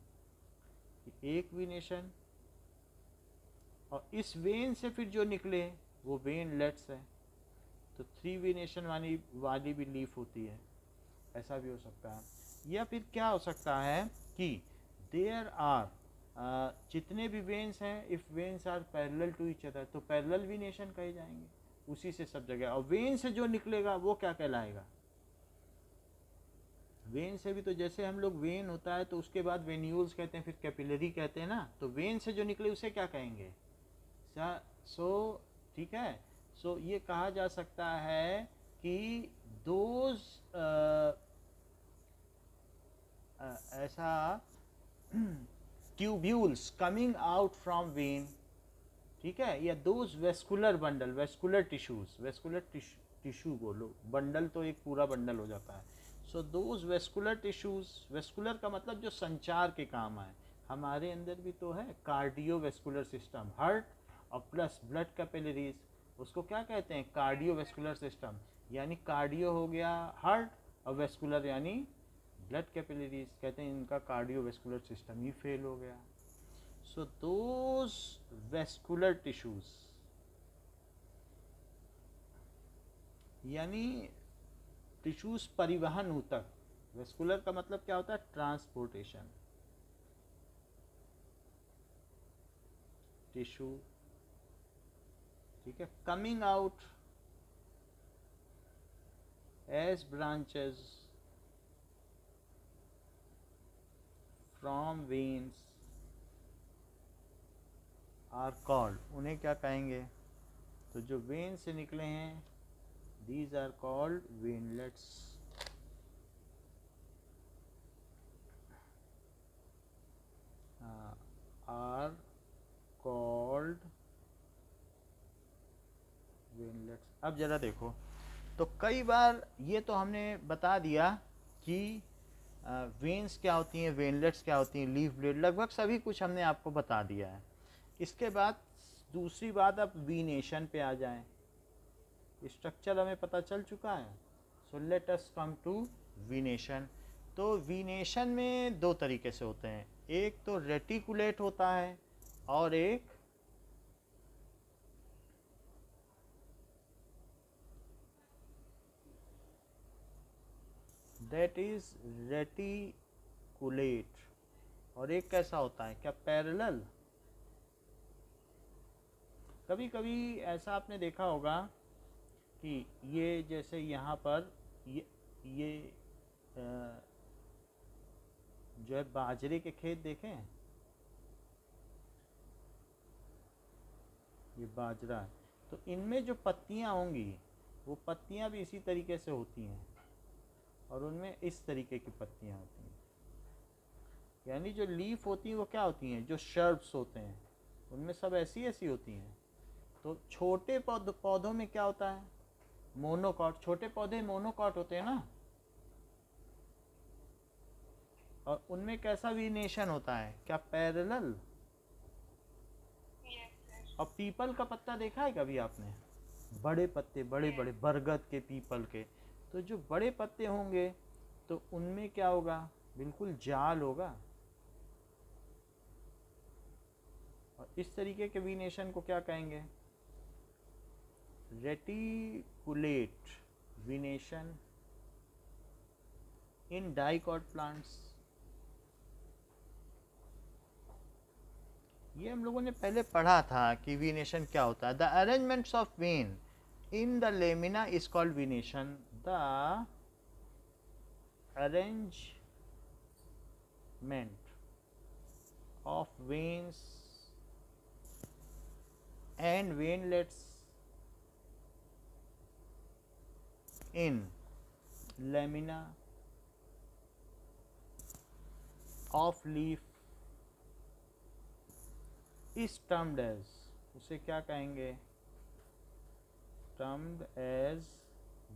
कि एक वीनेशन और इस वेन से फिर जो निकले वो वेनलेट्स है। तो 3 वेनेशन वाली भी लीफ होती है। ऐसा भी हो सकता है। या फिर क्या हो सकता है कि देयर आर जितने भी वेन्स हैं, if veins are parallel to each other, तो पैरेलल वेनेशन कहे जाएंगे उसी से सब जगह। और वेन से जो निकलेगा वो क्या कहलाएगा? वेन से भी तो जैसे हम लोग वेन होता है तो उसके बाद वेन्यूल्स कहते हैं, फिर कैपिलरी कहते हैं ना। तो वेन से जो निकले उसे क्या कहेंगे? सो ठीक है। सो ये कहा जा सकता है कि दोज ऐसा tubules coming out from when, ठीक है, या those vascular bundle, vascular tissues, vascular tissue बोलो, बंडल तो एक पूरा बंडल हो जाता है। So those vascular tissues, vascular का मतलब जो संचार के काम आए। हमारे अंदर भी तो है कार्डियोवेस्कुलर सिस्टम, हार्ट और प्लस ब्लड कैपिलरीज, उसको क्या कहते हैं? Cardiovascular system. यानी कार्डियो हो गया हार्ट और वेस्कुलर यानी ब्लड कैपिलरीज, कहते हैं इनका कार्डियोवेस्कुलर सिस्टम ही फेल हो गया। सो दोज वेस्कुलर टिश्यूज यानी टिश्यूज परिवहन ऊतक। वेस्कुलर का मतलब क्या होता है? ट्रांसपोर्टेशन। टिश्यू, ठीक है, coming out as branches from veins are called, उन्हें क्या कहेंगे? तो जो वेन से निकले हैं these are called veinlets. are called veinlets. अब जरा देखो, तो कई बार ये तो हमने बता दिया कि वेन्स क्या होती हैं, वेनलेट्स क्या होती हैं, लीफ ब्लेड, लगभग सभी कुछ हमने आपको बता दिया है। इसके बाद दूसरी बात, अब वीनेशन पे आ जाएं। स्ट्रक्चर हमें पता चल चुका है। So let us come to venation. तो वीनेशन में दो तरीके से होते हैं, एक तो रेटिकुलेट होता है और एक दैट इज रेटिकुलेट, और एक कैसा होता है, क्या पैरेलल। कभी कभी ऐसा आपने देखा होगा कि ये जैसे यहाँ पर ये जो है बाजरे के खेत देखें, ये बाजरा है, तो इनमें जो पत्तियाँ होंगी वो पत्तियाँ भी इसी तरीके से होती हैं और उनमें इस तरीके की पत्तियाँ होती हैं। यानी जो लीफ होती हैं वो क्या होती हैं, जो शर्ब्स होते हैं उनमें सब ऐसी ऐसी होती हैं। तो छोटे पौधों में क्या होता है, मोनोकॉट। छोटे पौधे मोनोकॉट होते हैं ना, और उनमें कैसा वीनेशन होता है, क्या पैरेलल। और पीपल का पत्ता देखा है कभी आपने, बड़े पत्ते, बड़े बड़े बरगद के, पीपल के, तो जो बड़े पत्ते होंगे तो उनमें क्या होगा, बिल्कुल जाल होगा। और इस तरीके के वीनेशन को क्या कहेंगे, रेटिकुलेट वीनेशन इन डाइकॉट प्लांट्स। ये हम लोगों ने पहले पढ़ा था कि वीनेशन क्या होता है। The arrangements of vein in the lamina is called venation. The arrangement of veins and veinlets in lamina of leaf is termed as, उसे क्या कहेंगे, termed as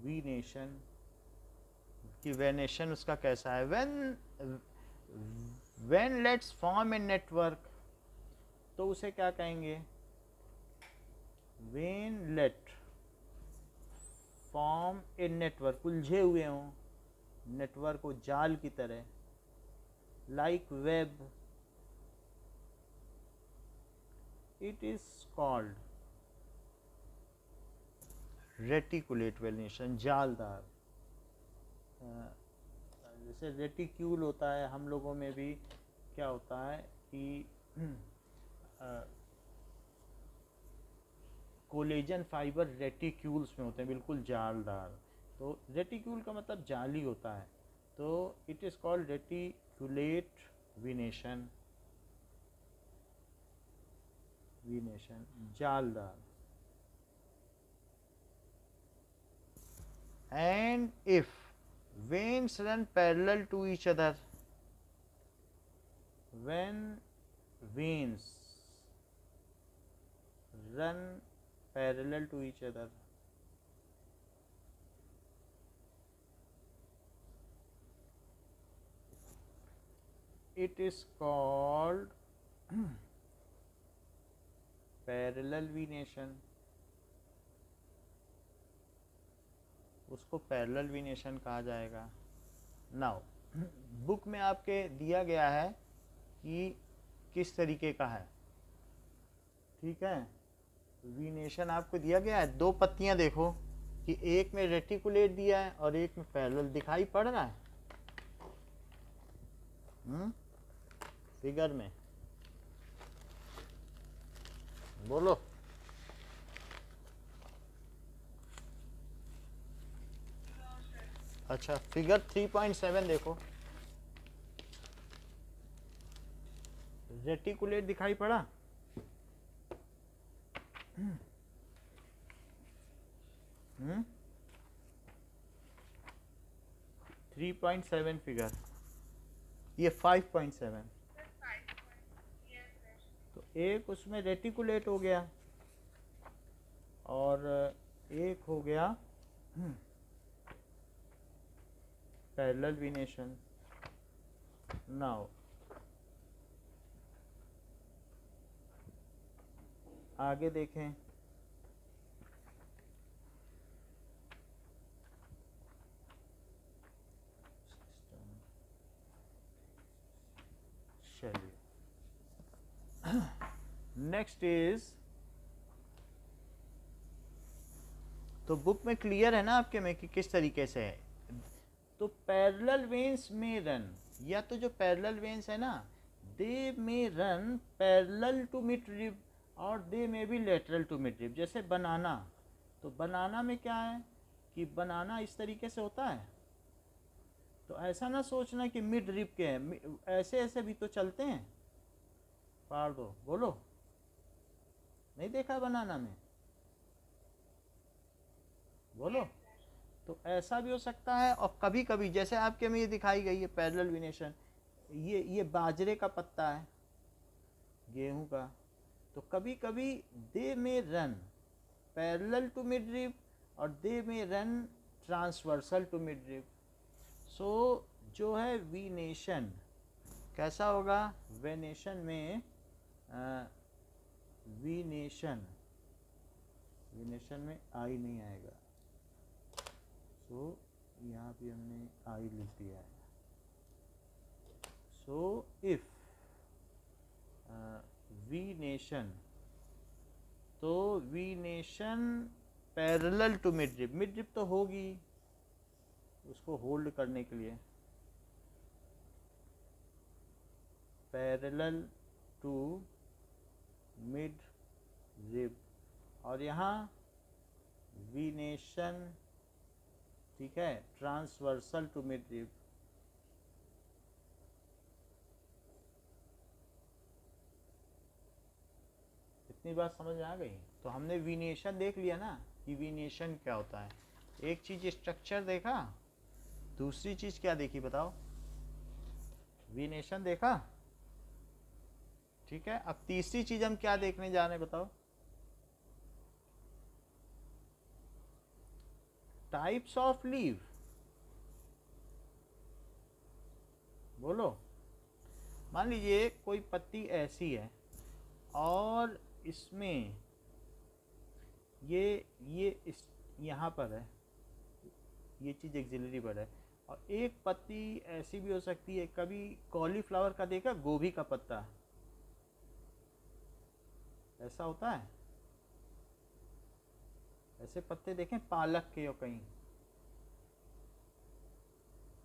venation। कि वेनेशन उसका कैसा है, when let's form a network, तो उसे क्या कहेंगे, when let form a network, उलझे हुए हों, नेटवर्क को जाल की तरह, like web, it is called reticulate venation, जालदार। जैसे रेटिक्यूल होता है, हम लोगों में भी क्या होता है कि कोलेजन फाइबर रेटिक्यूल्स में होते हैं, बिल्कुल जालदार। तो रेटिक्यूल का मतलब जाली होता है, तो it is called reticulate venation, venation जालदार। And if veins run parallel to each other, when veins run parallel to each other, it is called parallel venation। उसको पैरेलल वीनेशन कहा जाएगा। नाउ बुक में आपके दिया गया है कि किस तरीके का है, ठीक है। वीनेशन आपको दिया गया है, दो पत्तियां देखो कि एक में रेटिकुलेट दिया है और एक में पैरेलल, दिखाई पड़ रहा है फिगर में, बोलो। अच्छा, फिगर 3.7 देखो, रेटिकुलेट दिखाई पड़ा, 3.7 फिगर, ये 5.7। तो एक उसमें रेटिकुलेट हो गया और एक हो गया पैरेलल वेनेशन. नाउ आगे देखें. चलिए नेक्स्ट इज, तो बुक में क्लियर है ना आपके में कि किस तरीके से है. तो पैरेलल वेन्स में रन, या तो जो पैरेलल वेन्स है ना, दे में run parallel to mid rib और दे में भी लेटरल टू मिड रिब. जैसे बनाना, तो बनाना में क्या है कि बनाना इस तरीके से होता है. तो ऐसा ना सोचना कि मिड रिब के हैं, ऐसे ऐसे भी तो चलते हैं. पार दो, बोलो, नहीं देखा बनाना में, बोलो. तो ऐसा भी हो सकता है. और कभी कभी जैसे आपके में ये दिखाई गई है पैरेलल वेनेशन, ये बाजरे का पत्ता है, गेहूं का. तो कभी कभी दे में run parallel to mid rib और दे में run transversal to mid rib. So जो है वेनेशन कैसा होगा, वेनेशन में वेनेशन में आई नहीं आएगा. सो यहाँ भी हमने आई लिख दिया है. सो इफ वेनेशन, तो venation parallel to mid rib, mid rib तो होगी उसको होल्ड करने के लिए, पैरेलल टू मिड रिब. और यहाँ वेनेशन, ठीक है, ट्रांसवर्सल टू मिड रिब. इतनी बात समझ में आ गई. तो हमने वेनेशन देख लिया ना कि वेनेशन क्या होता है. एक चीज स्ट्रक्चर देखा, दूसरी चीज क्या देखी बताओ, वेनेशन देखा, ठीक है. अब तीसरी चीज हम क्या देखने जा रहे हैं बताओ, टाइप्स ऑफ लीव. बोलो. मान लीजिए कोई पत्ती ऐसी है और इसमें ये इस यहाँ पर है, ये चीज़ एक्सिलरी पर है. और एक पत्ती ऐसी भी हो सकती है, कभी कॉलीफ्लावर का देखा, गोभी का पत्ता ऐसा होता है. ऐसे पत्ते देखें पालक के और कहीं,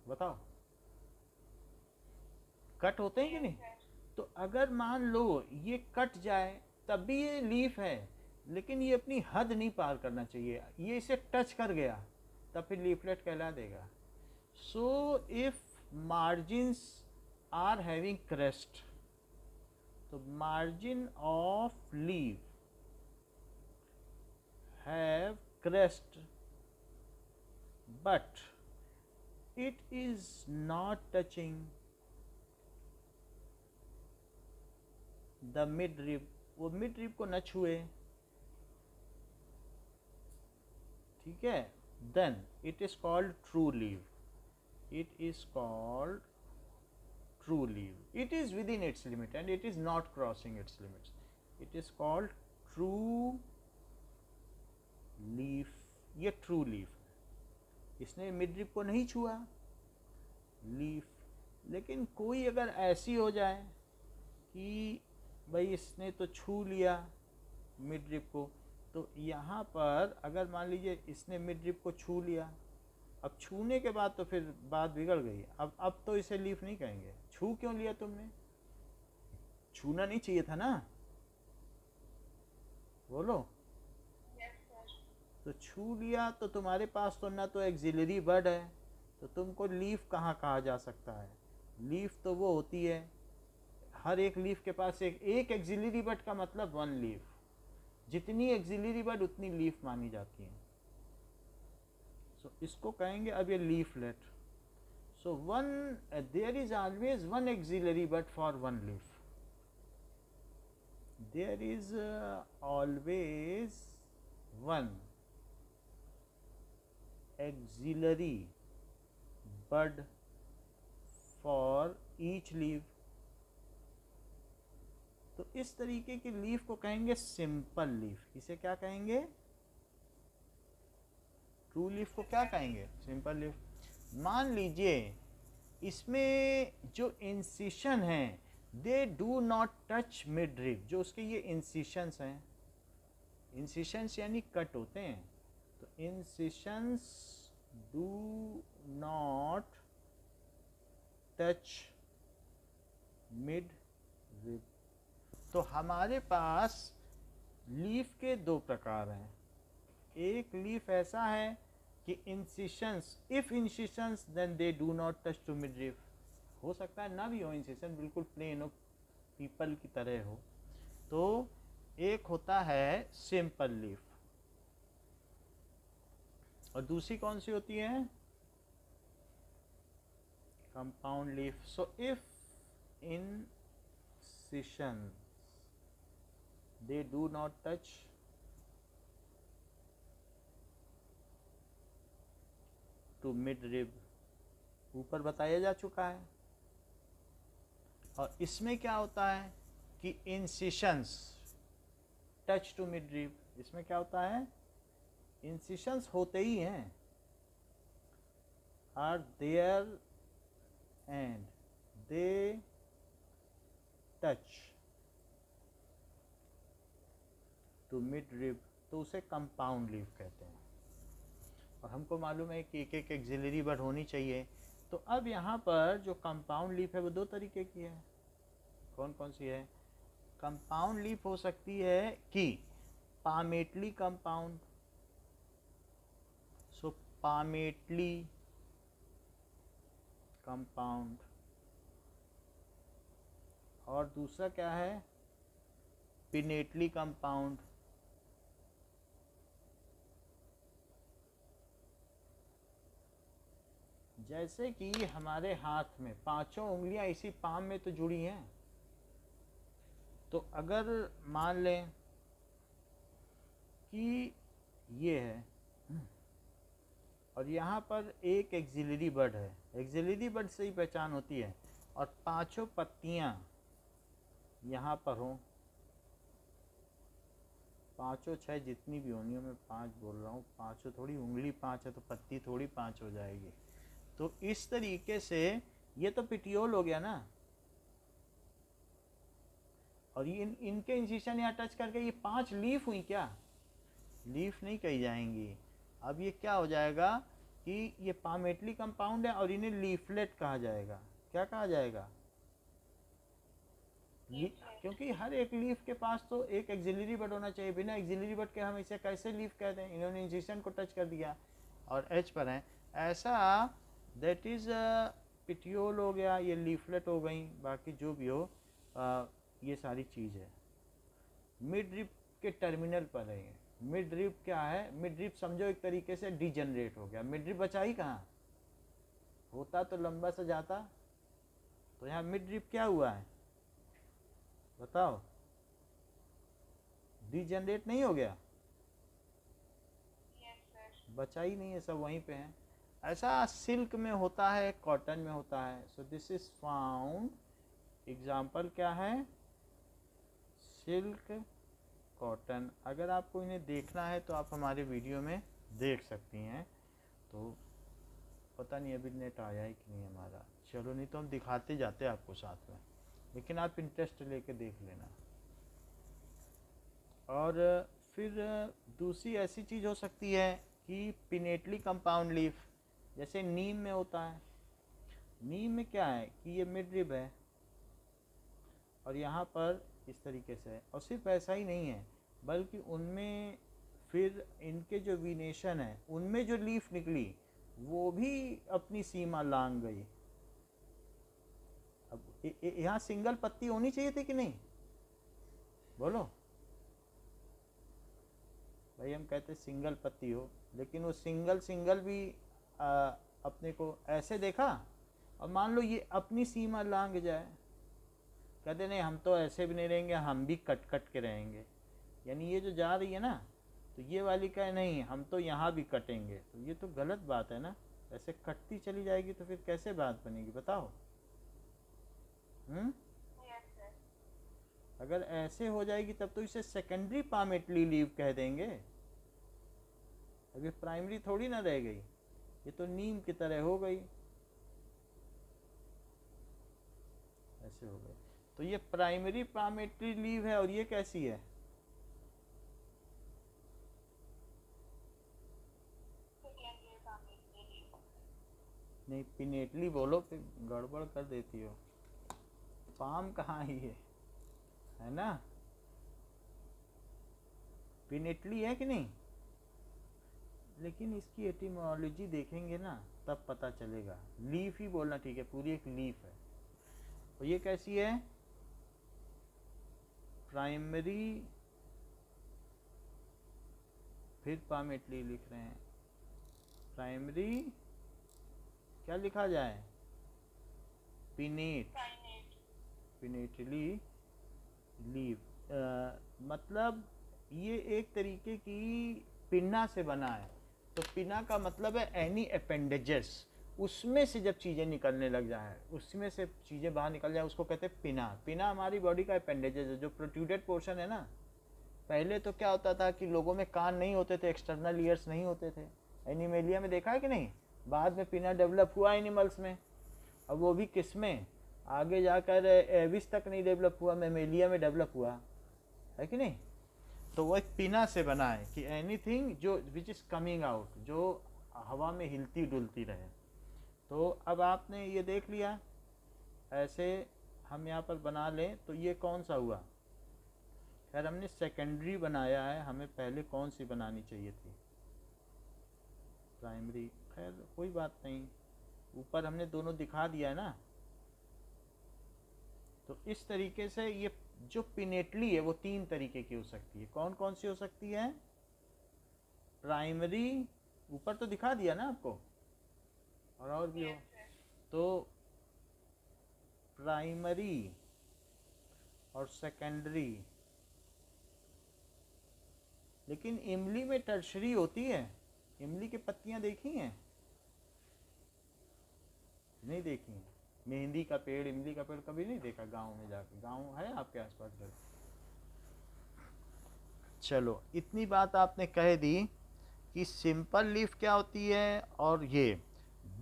बताओ कट होते हैं कि नहीं. तो अगर मान लो ये कट जाए तब भी ये लीफ है, लेकिन ये अपनी हद नहीं पार करना चाहिए, ये इसे टच कर गया तब फिर लीफलेट कहला देगा. So if margins are having crest, तो margin of leaf have crest but it is not touching the mid rib, वो मिड रिब को न छुए, ठीक है, then it is called true leaf. It is called true leaf. It is within its limit and it is not crossing its limits. It is called true leaf. ये true leaf है, इसने mid rib को नहीं छुआ, leaf. लेकिन कोई अगर ऐसी हो जाए कि भाई इसने तो छू लिया मिड रिब को, तो यहाँ पर अगर मान लीजिए इसने मिड रिब को छू लिया, अब छूने के बाद तो फिर बात बिगड़ गई. अब तो इसे लीफ नहीं कहेंगे. छू क्यों लिया तुमने, छूना नहीं चाहिए था ना, बोलो. तो छू लिया तो तुम्हारे पास तो ना तो एक्सिलरी बड है, तो तुमको लीफ कहाँ कहा जा सकता है. लीफ तो वो होती है, हर एक लीफ के पास एक एक्सिलरी बड का मतलब वन लीफ. जितनी एक्सिलरी बड उतनी लीफ मानी जाती है. सो इसको कहेंगे अब ये leaflet. So one, there is always one axillary bud for one leaf. There is always one auxiliary bud for each leaf। तो इस तरीके की लीफ को कहेंगे सिंपल लीफ। इसे क्या कहेंगे? ट्रू लीफ को क्या कहेंगे? Simple leaf. मान लीजिए इसमें जो इंसिशन है दे do not touch mid rib, जो उसके ये इंसिशंस हैं, इंसिशंस यानी कट होते हैं, तो incisions do not touch mid rib. तो हमारे पास लीफ के दो प्रकार हैं। एक लीफ ऐसा है कि incisions, if incisions then they do not touch to mid rib. हो सकता है ना भी हो इंसिशन, बिल्कुल प्लेन हो, पीपल की तरह हो। तो एक होता है सिंपल लीफ, और दूसरी कौन सी होती है? Compound leaf. So if incisions they do not touch to mid rib, ऊपर बताया जा चुका है। और इसमें क्या होता है कि incisions touch to mid rib, इसमें क्या होता है? incisions होते ही हैं, are there and they touch to mid rib, तो उसे कंपाउंड लीफ कहते हैं। और हमको मालूम है कि एक एक एक्सिलरी बड होनी चाहिए। तो अब यहाँ पर जो कंपाउंड लीफ है वो दो तरीके की है। कौन कौन सी है? कंपाउंड लीफ हो सकती है कि पामेटली कंपाउंड, सो पामेटली कंपाउंड। और दूसरा क्या है? Pinnately compound. जैसे कि हमारे हाथ में पांचों उंगलियां इसी पाम में तो जुड़ी हैं, तो अगर मान लें कि ये है और यहाँ पर एक एक्सिलरी बड है, एक्सिलरी बड से ही पहचान होती है, और पांचों पत्तियां यहाँ पर हों, पांचों छह जितनी भी होनी हो, मैं पांच बोल रहा हूँ, पांचों थोड़ी, उंगली पांच है तो पत्ती थोड़ी पांच हो जाएगी। तो इस तरीके से ये तो पिटियोल हो गया ना, और ये इनके इंसिशन यहाँ टच करके ये पांच लीफ हुई क्या? लीफ नहीं कही जाएंगी। अब ये क्या हो जाएगा कि ये पामेटली कंपाउंड है और इन्हें लीफलेट कहा जाएगा। क्या कहा जाएगा? क्योंकि हर एक लीफ के पास तो एक एक्सिलरी बड होना चाहिए। बिना एक्सिलरी बड के हम इसे कैसे लीफ कहते हैं? इन्होंने इंसिशन को टच कर दिया और एच पर है, ऐसा दैट इज़ पिटियोल हो गया, ये लीफलेट हो गई, बाकी जो भी हो ये सारी चीज़ है। मिड रिप के टर्मिनल पर है। मिड रिप क्या है? मिड रिप समझो एक तरीके से डिजनरेट हो गया। मिड रिप बचा ही कहाँ, होता तो लंबा सा जाता। तो यहाँ मिड रिप क्या हुआ है बताओ? डिजनरेट नहीं हो गया, बचा ही नहीं है, सब वहीं पे है। ऐसा सिल्क में होता है, कॉटन में होता है। So this is found, example क्या है? Silk, cotton. अगर आपको इन्हें देखना है तो आप हमारे वीडियो में देख सकती हैं। तो पता नहीं अभी नेट आया है कि नहीं हमारा, चलो नहीं तो हम दिखाते जाते आपको साथ में, लेकिन आप इंटरेस्ट लेके देख लेना। और फिर दूसरी ऐसी चीज़ हो सकती है कि पिनेटली कंपाउंड लीफ, जैसे नीम में होता है। नीम में क्या है कि ये मिड रिब है और यहाँ पर इस तरीके से है। और सिर्फ ऐसा ही नहीं है, बल्कि उनमें फिर इनके जो वीनेशन है उनमें जो लीफ निकली वो भी अपनी सीमा लांग गई। अब यहाँ सिंगल पत्ती होनी चाहिए थी कि नहीं? बोलो भाई, हम कहते सिंगल पत्ती हो, लेकिन वो सिंगल भी अपने को ऐसे देखा, और मान लो ये अपनी सीमा लांग जाए, कहते नहीं हम तो ऐसे भी नहीं रहेंगे, हम भी कट के रहेंगे। यानी ये जो जा रही है ना, तो ये वाली कहे नहीं हम तो यहाँ भी कटेंगे, तो ये तो गलत बात है ना। ऐसे कटती चली जाएगी तो फिर कैसे बात बनेगी बताओ? अगर ऐसे हो जाएगी तब तो इसे सेकेंडरी पामेटली लीव कह देंगे। अभी प्राइमरी थोड़ी ना रह गई, ये तो नीम की तरह हो गई, ऐसे हो गई। तो ये प्राइमरी पामेटरी लीव है और ये कैसी है? नहीं पिनेटली बोलो, फिर गड़बड़ कर देती हो। पाम कहाँ ही है ना? पिनेटली है कि नहीं? लेकिन इसकी एटिमोलॉजी देखेंगे ना तब पता चलेगा। लीफ ही बोलना, ठीक है, पूरी एक लीफ है। और ये कैसी है? प्राइमरी, फिर पामेटली लिख रहे हैं। प्राइमरी क्या लिखा जाए? Pinnate, pinnately leave. मतलब ये एक तरीके की पिन्ना से बना है। तो पिन्ना का मतलब है एनी अपेंडेजेस, उसमें से जब चीज़ें निकलने लग जाए, उसमें से चीज़ें बाहर निकल जाए, उसको कहते हैं पिना। पिना हमारी बॉडी का अपेंडेजेस है, जो प्रोट्रूडेड पोर्शन है ना। पहले तो क्या होता था कि लोगों में कान नहीं होते थे, एक्सटर्नल ईयर्स नहीं होते थे। एनिमेलिया में देखा है कि नहीं? बाद में पिना डेवलप हुआ एनिमल्स में। अब वो भी किस में? आगे जाकर एविस तक नहीं डेवलप हुआ, मेमेलिया में डेवलप हुआ है कि नहीं? तो वो एक पिना से बना है कि एनीथिंग जो विच इज़ कमिंग आउट, जो हवा में हिलती डुलती रहे। तो अब आपने ये देख लिया, ऐसे हम यहाँ पर बना लें तो ये कौन सा हुआ? खैर हमने सेकेंडरी बनाया है, हमें पहले कौन सी बनानी चाहिए थी? प्राइमरी। खैर कोई बात नहीं, ऊपर हमने दोनों दिखा दिया है ना। तो इस तरीके से ये जो पिनेटली है वो 3 तरीके की हो सकती है। कौन कौन सी हो सकती है? प्राइमरी, ऊपर तो दिखा दिया ना आपको, और भी हो। तो प्राइमरी और सेकेंडरी। लेकिन इमली में टर्शरी होती है। इमली की पत्तियां देखी हैं? नहीं देखी हैं। मेहंदी का पेड़, इमली का पेड़ कभी नहीं देखा गांव में जाके? गांव है आपके आसपास घर? चलो इतनी बात आपने कह दी कि सिंपल लीफ क्या होती है। और ये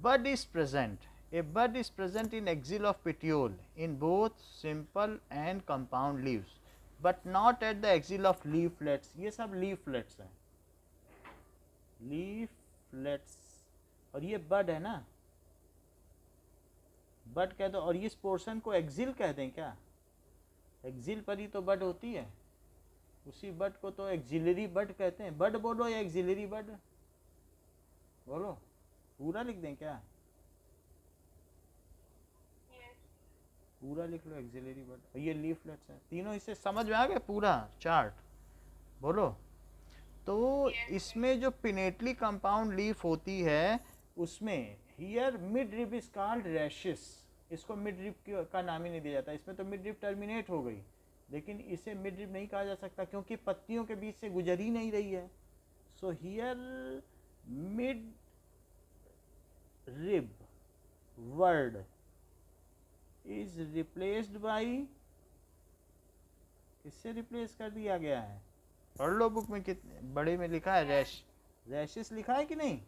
bud is present, a bud is present in axil of petiole in both simple and compound leaves but not at the axil of leaflets. ये सब लीफलेट्स हैं, लीफलेट्स। और ये बड है ना, बड कह दो। और इस पोर्शन को एक्सिल कह दें क्या? एक्सिल पर ही तो बड होती है, उसी बड को तो एक्सिलरी बड कहते हैं। बड बोलो या एक्सिलरी बड बोलो? पूरा लिख दें क्या? पूरा लिख लो एक्सिलरी बड। और ये लीफलेट्स हैं तीनों। इससे समझ में आ गया पूरा चार्ट? बोलो। तो इसमें जो पिनेटली कंपाउंड लीफ होती है उसमें here mid rib is called rashes. इसको मिड रिब का नाम ही नहीं दिया जाता। इसमें तो मिड रिब टर्मिनेट हो गई, लेकिन इसे मिड रिब नहीं कहा जा सकता क्योंकि पत्तियों के बीच से गुजर ही नहीं रही है। So here mid rib word is replaced by, किससे रिप्लेस कर दिया गया है? पढ़ लो बुक में, कितने बड़े में लिखा है रैशिस लिखा है कि नहीं?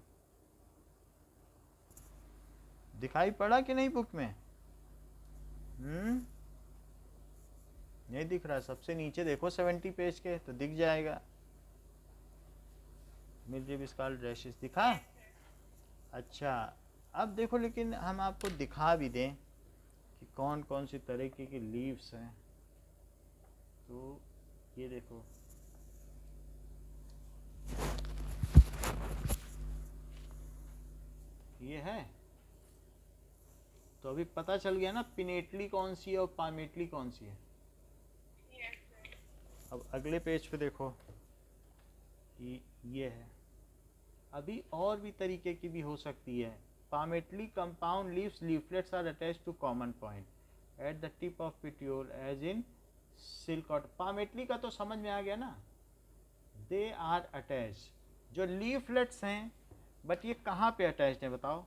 दिखाई पड़ा कि नहीं बुक में? नहीं दिख रहा? सबसे नीचे देखो 70 पेज के, तो दिख जाएगा। मिड रिब कॉल्ड रैशिस दिखा? अच्छा अब देखो, लेकिन हम आपको दिखा भी दें कि कौन कौन सी तरीके की लीव्स हैं। तो ये देखो, ये है। तो अभी पता चल गया ना पिनेटली कौन सी है और पामेटली कौन सी है। अब अगले पेज पे देखो, ये है। अभी और भी तरीके की भी हो सकती है। Palmately compound leaves leaflets are attached to common point at the tip of petiole as in silk cotton. Palmately का तो समझ में आ गया ना, दे आर अटैच। जो लीफलेट्स हैं, बट ये कहाँ पे अटैच्ड है बताओ?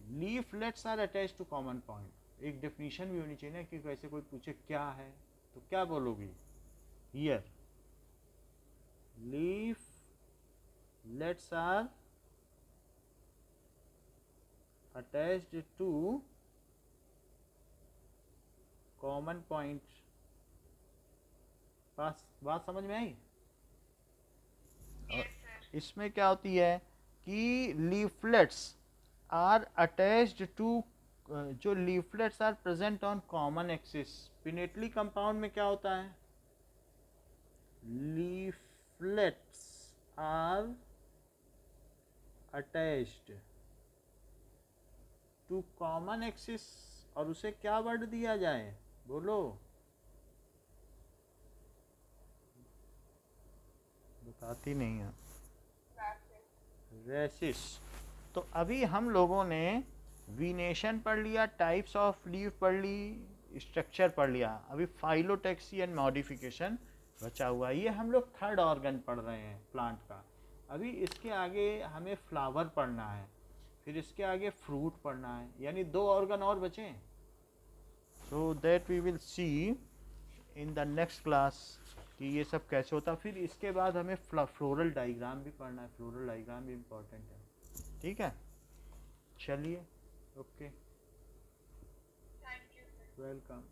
Leaflets are attach to common point. एक डेफिनेशन भी होनी चाहिए ना कि वैसे कोई पूछे क्या है तो क्या बोलोगी, here leaflets are attached to common point. बात समझ में आई? और इसमें क्या होती है कि लीफलेट्स आर अटैच्ड टू, जो leaflets are present on common axis. Pinnately compound में क्या होता है, leaflets are attached to common axis, और उसे क्या वर्ड दिया जाए, बोलो, बताती नहीं है, रेसिस। तो अभी हम लोगों ने वीनेशन पढ़ लिया, टाइप्स ऑफ लीफ पढ़ ली, स्ट्रक्चर पढ़ लिया। अभी फाइलोटैक्सी एंड मॉडिफिकेशन बचा हुआ है। ये हम लोग थर्ड ऑर्गन पढ़ रहे हैं प्लांट का। अभी इसके आगे हमें फ्लावर पढ़ना है, फिर इसके आगे फ्रूट पढ़ना है, यानी 2 ऑर्गन और बचे। So that we will see in the next class कि ये सब कैसे होता। फिर इसके बाद हमें फ्लोरल डायग्राम भी पढ़ना है, फ्लोरल डायग्राम भी इम्पोर्टेंट है। ठीक है, चलिए, ओके, वेलकम।